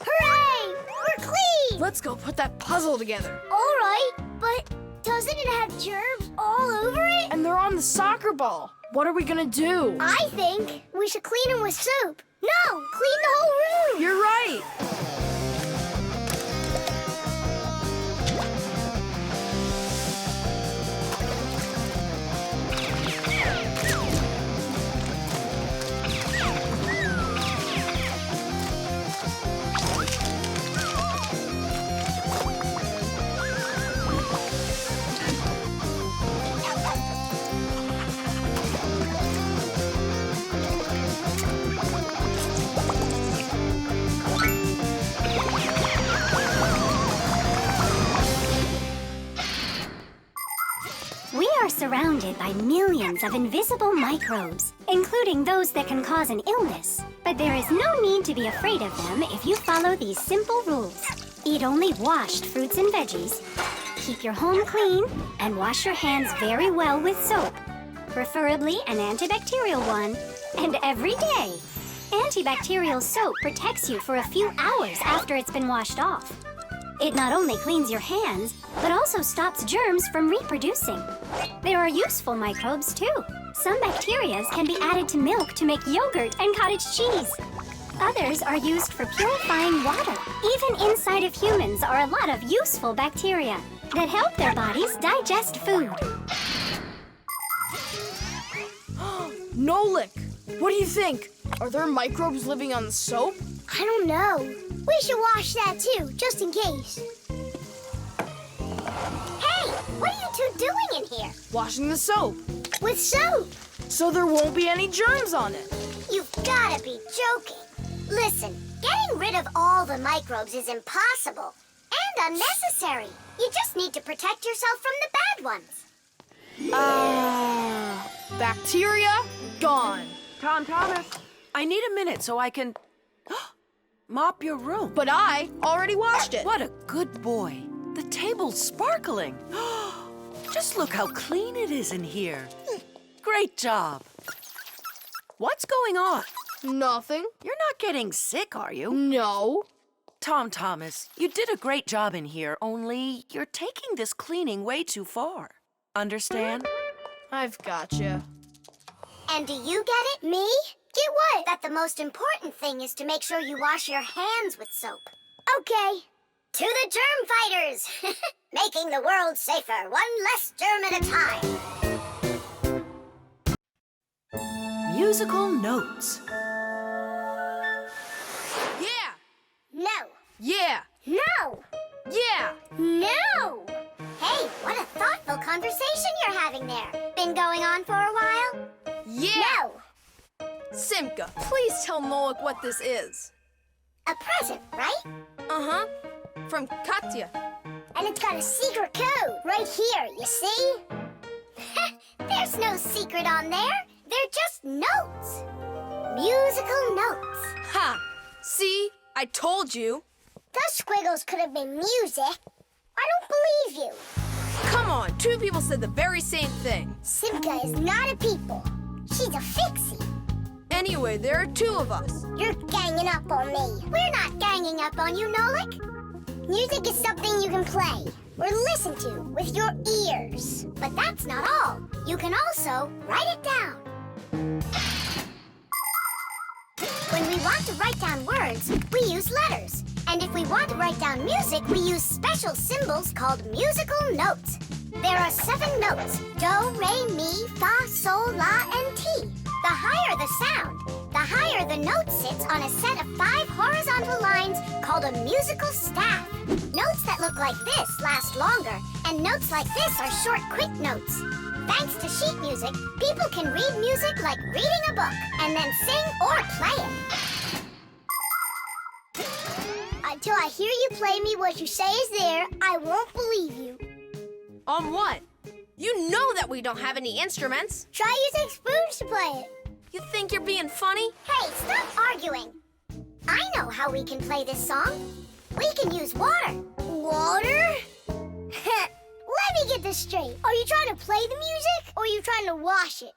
Hooray! We're clean! Let's go put that puzzle together. All right, but doesn't it have germs all over it? And they're on the soccer ball. What are we gonna do? I think we should clean them with soap. No, clean the whole room. You're right. We are surrounded by millions of invisible microbes, including those that can cause an illness. But there is no need to be afraid of them if you follow these simple rules. Eat only washed fruits and veggies. Keep your home clean and wash your hands very well with soap, preferably an antibacterial one, and every day. Antibacterial soap protects you for a few hours after it's been washed off. It not only cleans your hands, but also stops germs from reproducing. There are useful microbes, too. Some bacteria can be added to milk to make yogurt and cottage cheese. Others are used for purifying water. Even inside of humans are a lot of useful bacteria that help their bodies digest food. Nolik, what do you think? Are there microbes living on the soap? I don't know. We should wash that too, just in case. Hey, what are you two doing in here? Washing the soap. With soap. So there won't be any germs on it. You've gotta be joking. Listen, getting rid of all the microbes is impossible and unnecessary. You just need to protect yourself from the bad ones. Bacteria gone. Tom Thomas, I need a minute so I can mop your room. But I already washed it. What a good boy. The table's sparkling. Just look how clean it is in here. Great job. What's going on? Nothing. You're not getting sick, are you? No. Tom Thomas, you did a great job in here, only you're taking this cleaning way too far. Understand? I've gotcha. And do you get it? Me? Get what? That the most important thing is to make sure you wash your hands with soap. Okay. To the germ fighters! Making the world safer, one less germ at a time. Musical notes. Yeah. No. Yeah. No. Yeah. No! Hey, what a thoughtful conversation you're having there. Been going on for a while? Yeah. No. Simka, please tell Nolik what this is. A present, right? Uh-huh. From Katya. And it's got a secret code right here, you see? There's no secret on there. They're just notes. Musical notes. Ha! See? I told you. Those squiggles could have been music. I don't believe you. Come on, two people said the very same thing. Simka is not a people. She's a Fixie. Anyway, there are two of us. You're ganging up on me. We're not ganging up on you, Nolik. Music is something you can play or listen to with your ears. But that's not all. You can also write it down. When we want to write down words, we use letters. And if we want to write down music, we use special symbols called musical notes. There are 7 notes: do, re, mi, fa, sol, la, and ti. The higher the sound, the higher the note sits on a set of 5 horizontal lines called a musical staff. Notes that look like this last longer, and notes like this are short, quick notes. Thanks to sheet music, people can read music like reading a book, and then sing or play it. Until I hear you play me what you say is there, I won't believe you. On what? You know that we don't have any instruments. Try using spoons to play it. You think you're being funny? Hey, stop arguing. I know how we can play this song. We can use water. Water? Let me get this straight. Are you trying to play the music, or are you trying to wash it?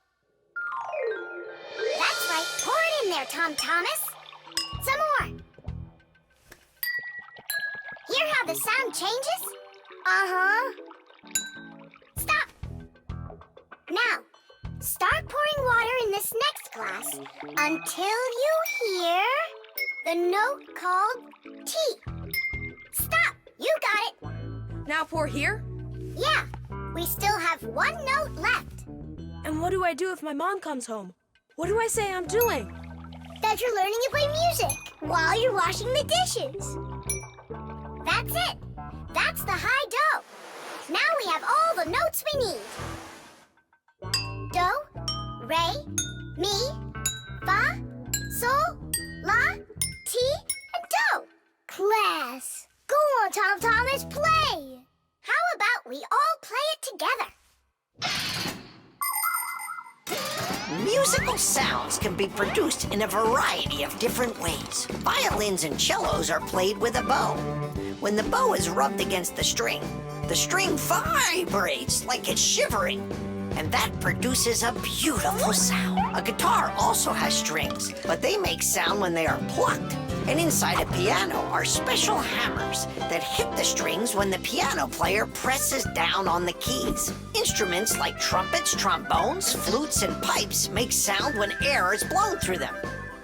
That's right. Pour it in there, Tom Thomas. Some more. Hear how the sound changes? Uh-huh. Stop. Now, start pouring water in this next glass until you hear the note called T. Stop. You got it. Now pour here? Yeah. We still have 1 note left. And what do I do if my mom comes home? What do I say I'm doing? That you're learning to play music while you're washing the dishes. That's it. That's the high do. Now we have all the notes we need. Do, re, mi, fa, sol, la, ti, and do. Class. Go on, Tom Thomas, play. How about we all play it together? Musical sounds can be produced in a variety of different ways. Violins and cellos are played with a bow. When the bow is rubbed against the string vibrates like it's shivering, and that produces a beautiful sound. A guitar also has strings, but they make sound when they are plucked. And inside a piano are special hammers that hit the strings when the piano player presses down on the keys. Instruments like trumpets, trombones, flutes, and pipes make sound when air is blown through them.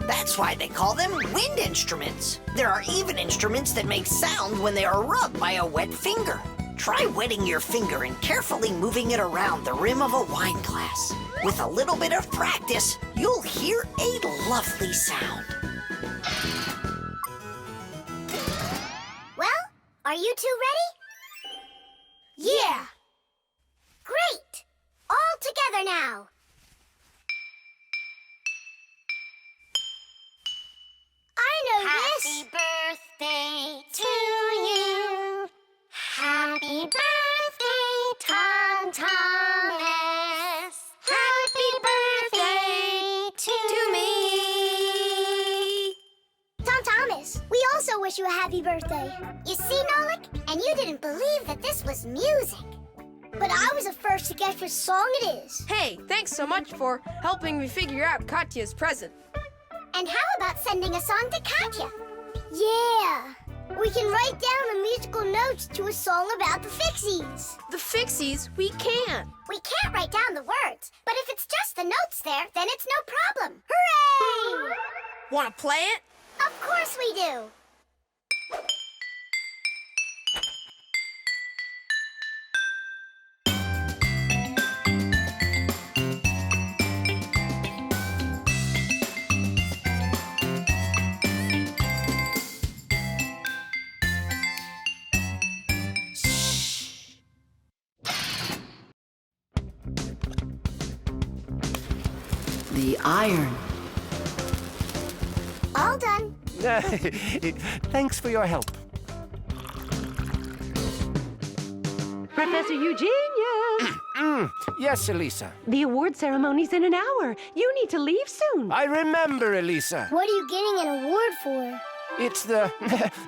That's why they call them wind instruments. There are even instruments that make sound when they are rubbed by a wet finger. Try wetting your finger and carefully moving it around the rim of a wine glass. With a little bit of practice, you'll hear a lovely sound. Well, are you two ready? Yeah. Great! All together now. I know this. Happy birthday to you. Happy birthday, Tom Thomas. wish you a happy birthday. You see, Nolik? And you didn't believe that this was music. But I was the first to guess which song it is. Hey, thanks so much for helping me figure out Katya's present. And how about sending a song to Katya? Yeah. We can write down the musical notes to a song about the Fixies. The Fixies? We can't. We can't write down the words, but if it's just the notes there, then it's no problem. Hooray! Want to play it? Of course we do. The iron. All done. Thanks for your help. Professor Eugenius! Yes, Elisa. The award ceremony's in an hour. You need to leave soon. I remember, Elisa. What are you getting an award for? It's the...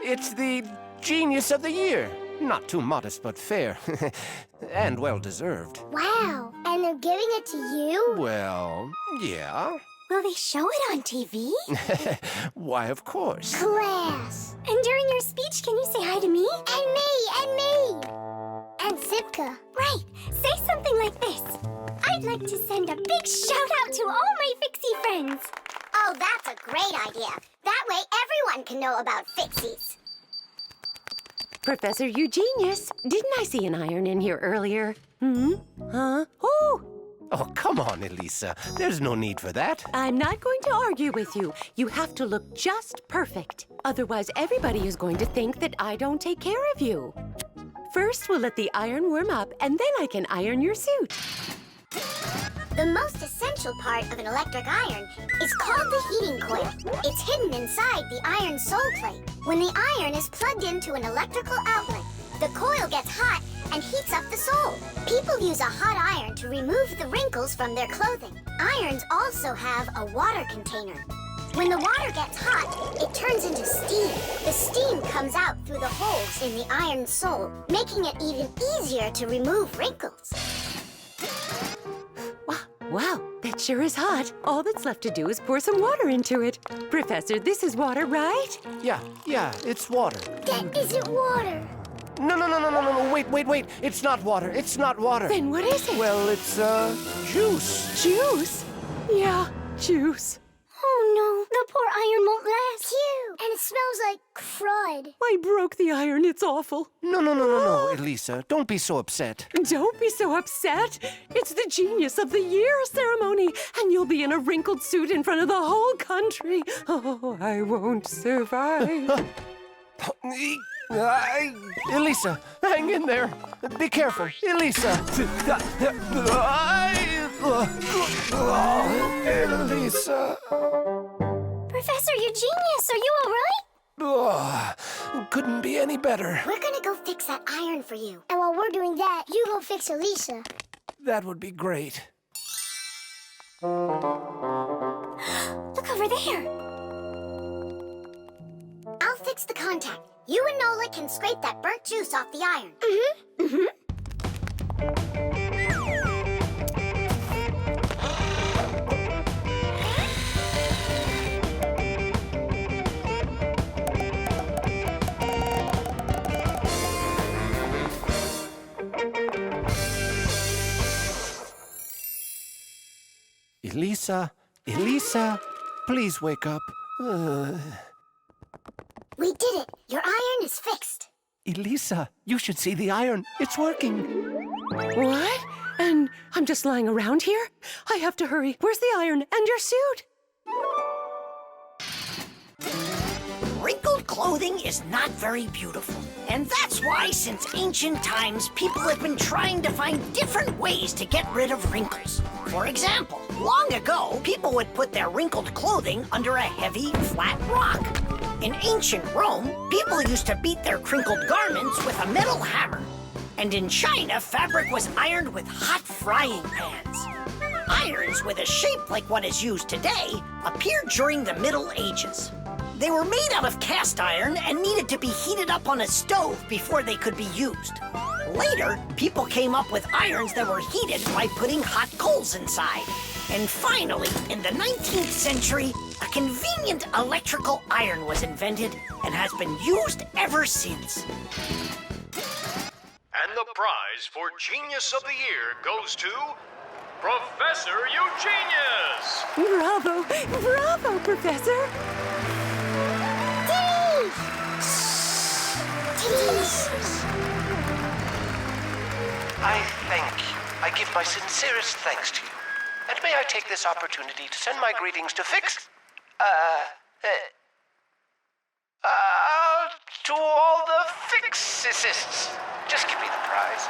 it's the Genius of the Year. Not too modest, but fair. And well-deserved. Wow. And they're giving it to you? Well, yeah. Will they show it on TV? Why, of course. Class. And during your speech, can you say hi to me? And me, and me. And Simka. Right. Say something like this. I'd like to send a big shout-out to all my Fixie friends. Oh, that's a great idea. That way everyone can know about Fixies. Professor Eugenius, didn't I see an iron in here earlier? Huh? Oh! Oh, come on, Elisa. There's no need for that. I'm not going to argue with you. You have to look just perfect. Otherwise, everybody is going to think that I don't take care of you. First, we'll let the iron warm up, and then I can iron your suit. The most essential part of an electric iron is called the heating coil. It's hidden inside the iron sole plate. When the iron is plugged into an electrical outlet, the coil gets hot and heats up the sole. People use a hot iron to remove the wrinkles from their clothing. Irons also have a water container. When the water gets hot, it turns into steam. The steam comes out through the holes in the iron sole, making it even easier to remove wrinkles. Wow, that sure is hot. All that's left to do is pour some water into it. Professor, this is water, right? Yeah, it's water. That isn't water. No, wait. It's not water. It's not water. Then what is it? Well, it's, juice. Juice? Yeah, juice. Oh no, the poor iron won't last. Phew. And it smells like crud. I broke the iron. It's awful. No, Elisa. Don't be so upset. Don't be so upset. It's the Genius of the Year ceremony, and you'll be in a wrinkled suit in front of the whole country. Oh, I won't survive. Elisa, hang in there. Be careful. Elisa. Elisa. Professor Eugenius, are you all right? Couldn't be any better. We're gonna go fix that iron for you. And while we're doing that, you go fix Elisa. That would be great. Look over there. I'll fix the contact. You and Nolik can scrape that burnt juice off the iron. Elisa, please wake up. We did it. Your iron is fixed. Elisa, you should see the iron. It's working. What? And I'm just lying around here? I have to hurry. Where's the iron and your suit? Wrinkled clothing is not very beautiful. And that's why, since ancient times, people have been trying to find different ways to get rid of wrinkles. For example, long ago, people would put their wrinkled clothing under a heavy, flat rock. In ancient Rome, people used to beat their crinkled garments with a metal hammer. And in China, fabric was ironed with hot frying pans. Irons with a shape like what is used today appeared during the Middle Ages. They were made out of cast iron and needed to be heated up on a stove before they could be used. Later, people came up with irons that were heated by putting hot coals inside. And finally, in the 19th century, a convenient electrical iron was invented and has been used ever since. And the prize for Genius of the Year goes to Professor Eugenius! Bravo! Bravo, Professor! I thank you. I give my sincerest thanks to you. And may I take this opportunity to send my greetings to to all the Fixies. Just give me the prize.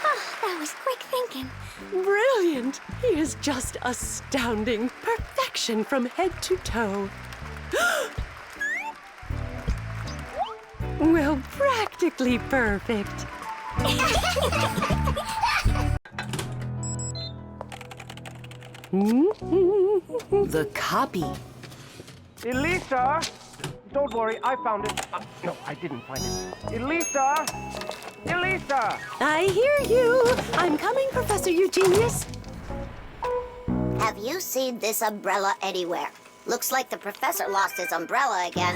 Oh, that was quick thinking. Brilliant! He is just astounding. Perfection from head to toe. Well, practically perfect. The copy. Elisa! Don't worry, I found it. No, I didn't find it. Elisa! Elisa! I hear you. I'm coming, Professor Eugenius. Have you seen this umbrella anywhere? Looks like the professor lost his umbrella again.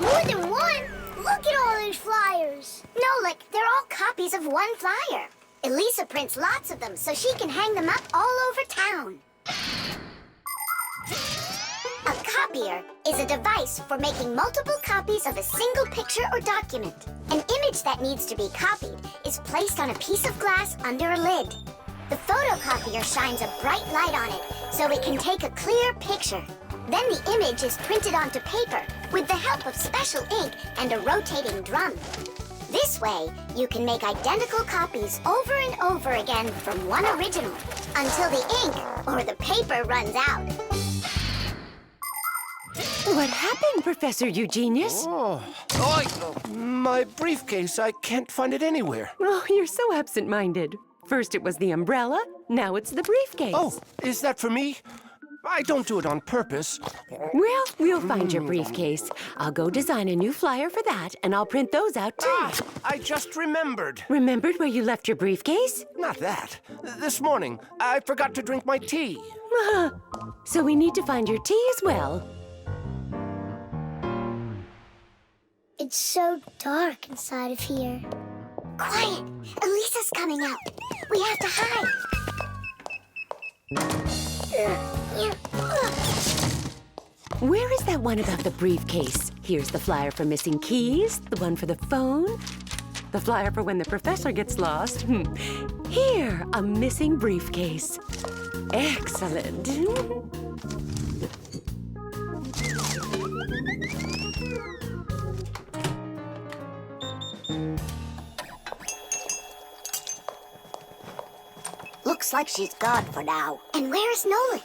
More than one? Look at all these flyers. Nolik, they're all copies of one flyer. Elisa prints lots of them so she can hang them up all over town. A copier is a device for making multiple copies of a single picture or document. An image that needs to be copied is placed on a piece of glass under a lid. The photocopier shines a bright light on it so it can take a clear picture. Then the image is printed onto paper with the help of special ink and a rotating drum. This way, you can make identical copies over and over again from one original until the ink or the paper runs out. What happened, Professor Eugenius? My briefcase. I can't find it anywhere. Oh, you're so absent-minded. First it was the umbrella, now it's the briefcase. Oh, is that for me? I don't do it on purpose. Well, we'll find your briefcase. I'll go design a new flyer for that, and I'll print those out too. I just remembered. Remembered where you left your briefcase? Not that. This morning, I forgot to drink my tea. So we need to find your tea as well. It's so dark inside of here. Quiet! Elisa's coming out. We have to hide. Where is that one about the briefcase? Here's the flyer for missing keys, the one for the phone, the flyer for when the professor gets lost. Here, a missing briefcase. Excellent. Looks like she's gone for now. And where's Nolik?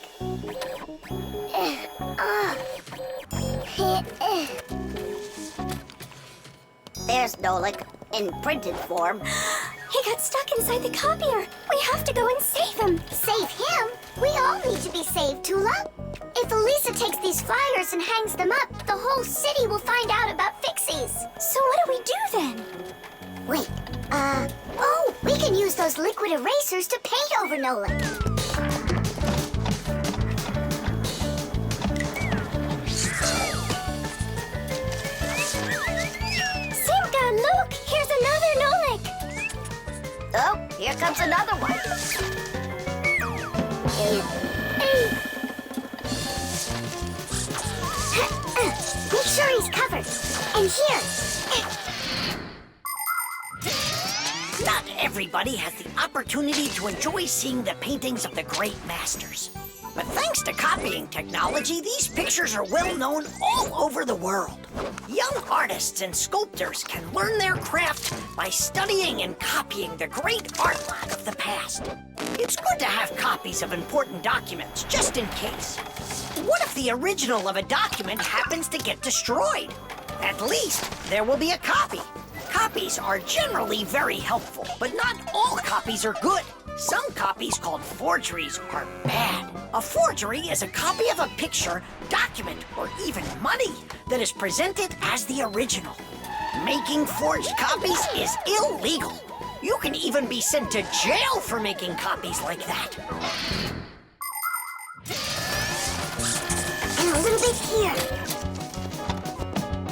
There's Nolik, in printed form. He got stuck inside the copier. We have to go and save him. Save him? We all need to be saved, Tula. If Elisa takes these flyers and hangs them up, the whole city will find out about Fixies. So what do we do then? Wait, oh, we can use those liquid erasers to paint over Nolik. Simka, look! Here's another Nolik! Oh, here comes another one. Make sure he's covered. And here. Not everybody has the opportunity to enjoy seeing the paintings of the great masters. But thanks to copying technology, these pictures are well known all over the world. Young artists and sculptors can learn their craft by studying and copying the great artwork of the past. It's good to have copies of important documents, just in case. What if the original of a document happens to get destroyed? At least there will be a copy. Copies are generally very helpful, but not all copies are good. Some copies called forgeries are bad. A forgery is a copy of a picture, document, or even money that is presented as the original. Making forged copies is illegal. You can even be sent to jail for making copies like that. And a little bit here.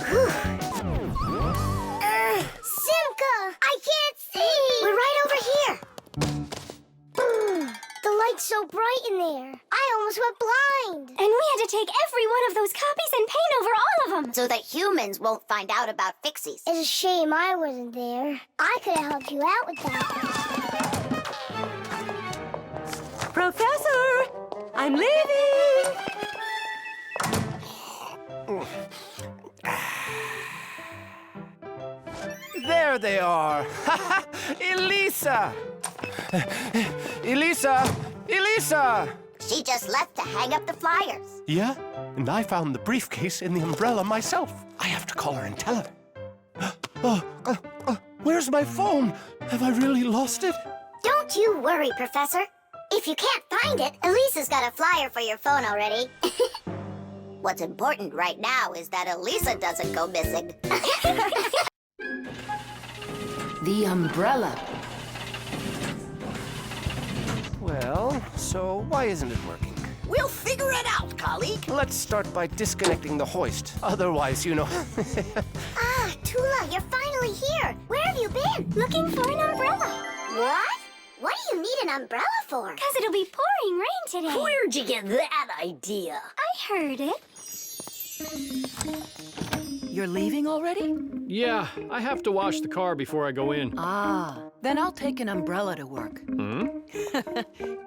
Whew. Simka! I can't see! We're right over here. The light's so bright in there. I almost went blind. And we had to take every one of those copies and paint over all of them. So that humans won't find out about Fixies. It's a shame I wasn't there. I could have helped you out with that. Professor, I'm leaving. There they are. Elisa! Elisa! Elisa! She just left to hang up the flyers. Yeah? And I found the briefcase in the umbrella myself. I have to call her and tell her. Where's my phone? Have I really lost it? Don't you worry, Professor. If you can't find it, Elisa's got a flyer for your phone already. What's important right now is that Elisa doesn't go missing. The umbrella. Well, so why isn't it working? We'll figure it out, colleague. Let's start by disconnecting the hoist. Otherwise, you know... Ah, Tula, you're finally here. Where have you been? Looking for an umbrella. What? What do you need an umbrella for? Because it'll be pouring rain today. Where'd you get that idea? I heard it. You're leaving already? Yeah, I have to wash the car before I go in. Ah, then I'll take an umbrella to work. Hmm?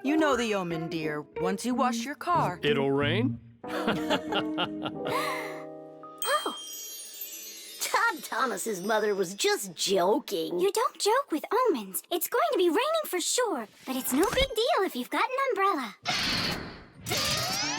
You know the omen, dear. Once you wash your car... It'll rain? Oh. Todd Thomas's mother was just joking. You don't joke with omens. It's going to be raining for sure, but it's no big deal if you've got an umbrella.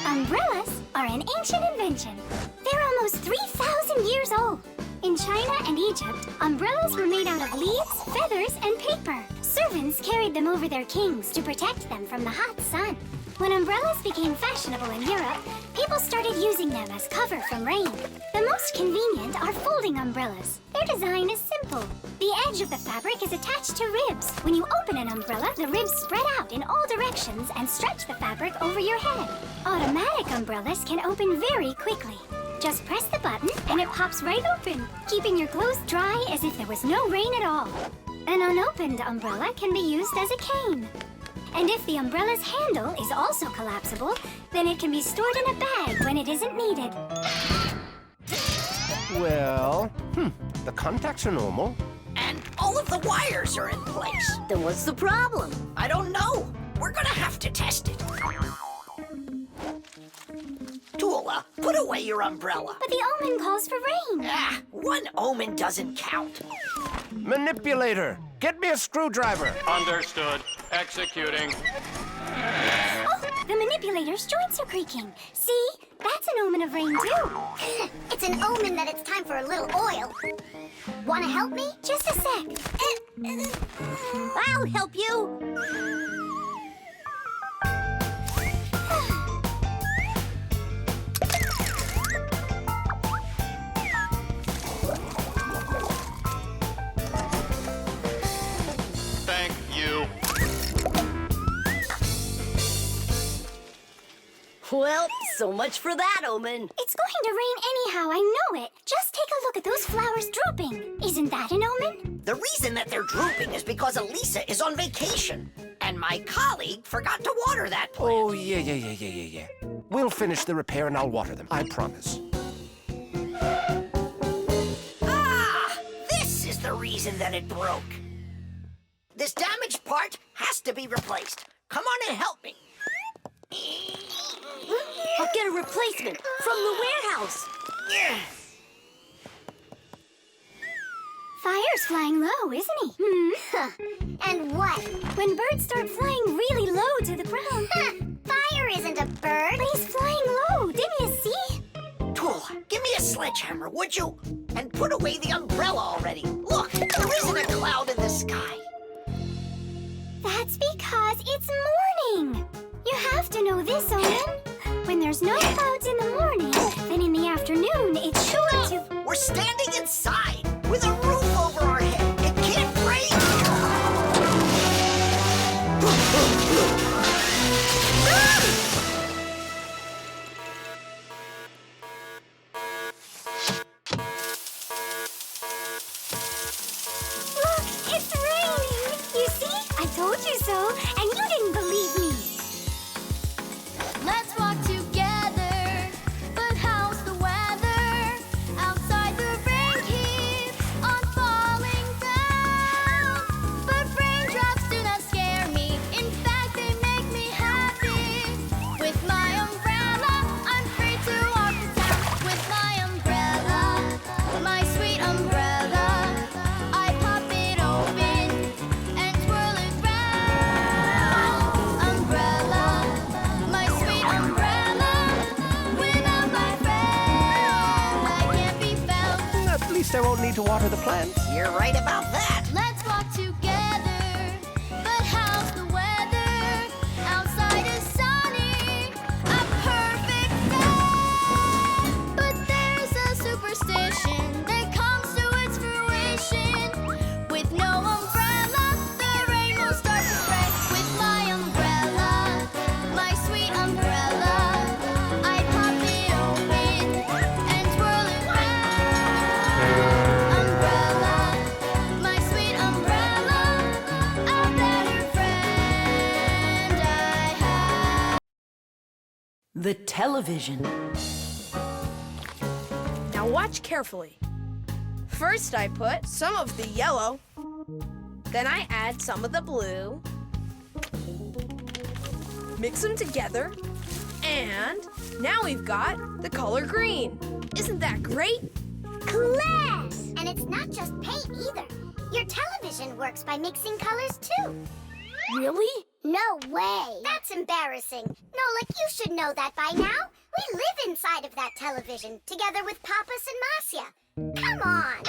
Umbrellas are an ancient invention. They're almost 3,000 years old. In China and Egypt, umbrellas were made out of leaves, feathers, and paper. Servants carried them over their kings to protect them from the hot sun. When umbrellas became fashionable in Europe, people started using them as cover from rain. The most convenient are folding umbrellas. Their design is simple. The edge of the fabric is attached to ribs. When you open an umbrella, the ribs spread out in all directions and stretch the fabric over your head. Automatic umbrellas can open very quickly. Just press the button and it pops right open, keeping your clothes dry as if there was no rain at all. An unopened umbrella can be used as a cane. And if the umbrella's handle is also collapsible, then it can be stored in a bag when it isn't needed. Well, the contacts are normal. And all of the wires are in place. Then what's the problem? I don't know. We're gonna have to test it. Tula, put away your umbrella. But the omen calls for rain. Ah, one omen doesn't count. Manipulator, get me a screwdriver. Understood. Executing. Oh, the manipulator's joints are creaking. See? That's an omen of rain, too. It's an omen that it's time for a little oil. Want to help me? Just a sec. I'll help you. Thank you. Well, so much for that omen. It's going to rain anyhow, I know it. Just take a look at those flowers drooping. Isn't that an omen? The reason that they're drooping is because Elisa is on vacation. And my colleague forgot to water that plant. Oh, yeah. We'll finish the repair and I'll water them, I promise. Ah! This is the reason that it broke. This damaged part has to be replaced. Come on and help me. I'll get a replacement from the warehouse. Fire's flying low, isn't he? And what? When birds start flying really low to the ground. Fire isn't a bird. But he's flying low, didn't you see? Tula, give me a sledgehammer, would you? And put away the umbrella already. Look, there isn't a cloud in the sky. That's because it's morning. You have to know this, Owen. When there's no clouds in the morning, then in the afternoon, it's sure to... We're standing inside with a roof over our head. It can't rain. Look, it's raining. You see? I told you so, and you didn't believe me. Let's walk together. But how's the weather? Outside the rain keeps on falling down. But raindrops do not scare me. In fact, they make me happy. With my umbrella, I'm free to walk the town. With my umbrella, my sweet umbrella, I pop it open and twirl it round. Umbrella, my sweet umbrella, without my friend, I can't be found. At least I won't need to water the plants. You're right about that. Let's walk together. But how's the weather? Outside is sunny, a perfect day. But there's a superstition that comes to its fruition. With no umbrella, the rain will start to spray. With my umbrella, my sweet umbrella, I pop it open and twirl it round. Umbrella, my sweet umbrella, a better friend I have. The television. Now watch carefully. First I put some of the yellow, then I add some of the blue, mix them together, and now we've got the color green. Isn't that great? Class! And it's not just paint either. Your television works by mixing colors too. Really? No way! That's embarrassing. Nolik, you should know that by now. We live inside of that television, together with Papas and Masya. Come on!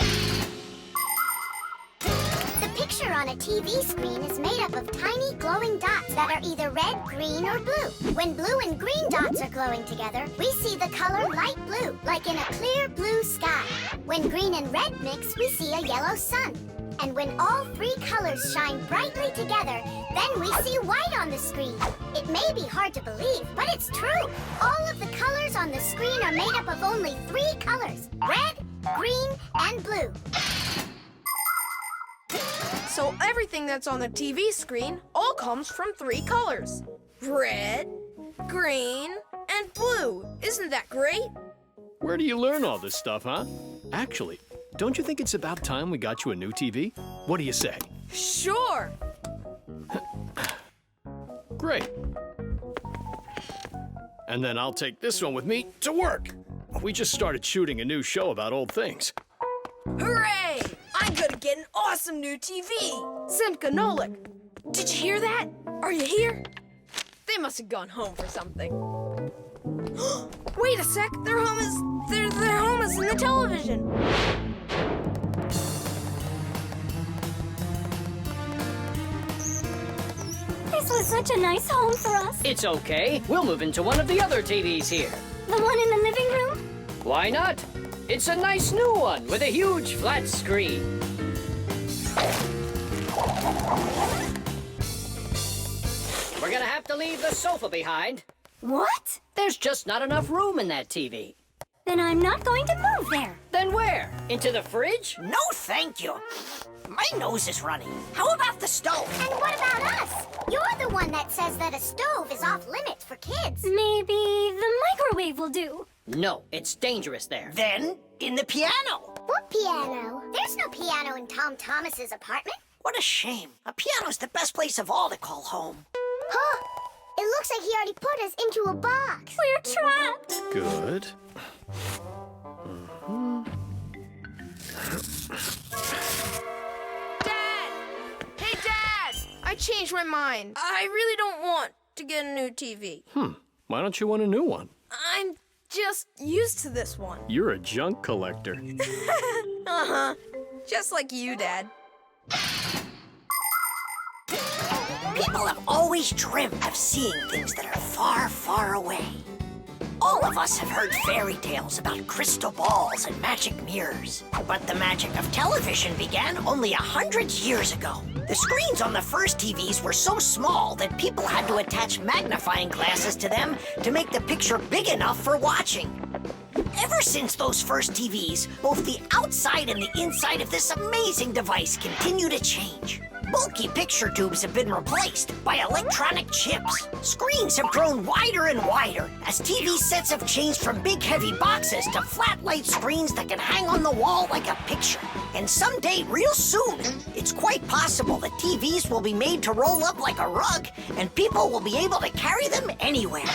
The picture on a TV screen is made up of tiny glowing dots that are either red, green, or blue. When blue and green dots are glowing together, we see the color light blue, like in a clear blue sky. When green and red mix, we see a yellow sun. And when all three colors shine brightly together, then we see white on the screen. It may be hard to believe, but it's true. All of the colors on the screen are made up of only three colors: red, green, and blue. So everything that's on the TV screen all comes from three colors: red, green, and blue. Isn't that great? Where do you learn all this stuff, huh? Actually, don't you think it's about time we got you a new TV? What do you say? Sure. Great. And then I'll take this one with me to work. We just started shooting a new show about old things. Hooray! I'm gonna get an awesome new TV. Simka and Nolik. Did you hear that? Are you here? They must have gone home for something. Wait a sec. Their home is in the television. This was such a nice home for us. It's okay. We'll move into one of the other TVs here. The one in the living room? Why not? It's a nice new one with a huge flat screen. We're gonna have to leave the sofa behind. What? There's just not enough room in that TV. Then I'm not going to move there. Then where? Into the fridge? No, thank you. My nose is running. How about the stove? And what about us? You're the one that says that a stove is off limits for kids. Maybe the microwave will do. No, it's dangerous there. Then, in the piano. What piano? There's no piano in Tom Thomas's apartment. What a shame. A piano's the best place of all to call home. Huh? It looks like he already put us into a box. We're trapped. Good. Dad! Hey, Dad! I changed my mind. I really don't want to get a new TV. Why don't you want a new one? I'm just used to this one. You're a junk collector. Uh-huh. Just like you, Dad. People have always dreamed of seeing things that are far, far away. All of us have heard fairy tales about crystal balls and magic mirrors. But the magic of television began only 100 years ago. The screens on the first TVs were so small that people had to attach magnifying glasses to them to make the picture big enough for watching. Ever since those first TVs, both the outside and the inside of this amazing device continue to change. Bulky picture tubes have been replaced by electronic chips. Screens have grown wider and wider as TV sets have changed from big heavy boxes to flat light screens that can hang on the wall like a picture. And someday, real soon, it's quite possible that TVs will be made to roll up like a rug and people will be able to carry them anywhere.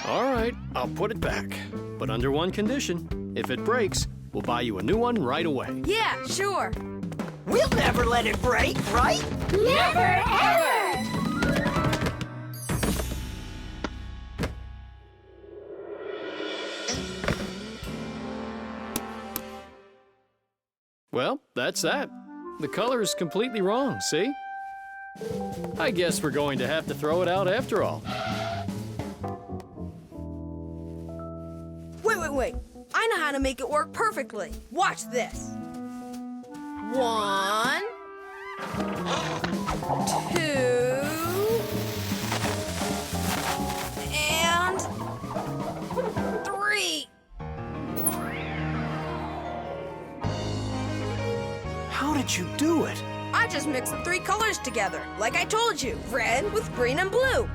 All right, I'll put it back. But under one condition. If it breaks, we'll buy you a new one right away. Yeah, sure. We'll never let it break, right? Never, ever! Well, that's that. The color is completely wrong, see? I guess we're going to have to throw it out after all. Wait. I know how to make it work perfectly. Watch this. 1, 2, and 3. How did you do it? I just mixed the 3 colors together, like I told you. Red with green and blue.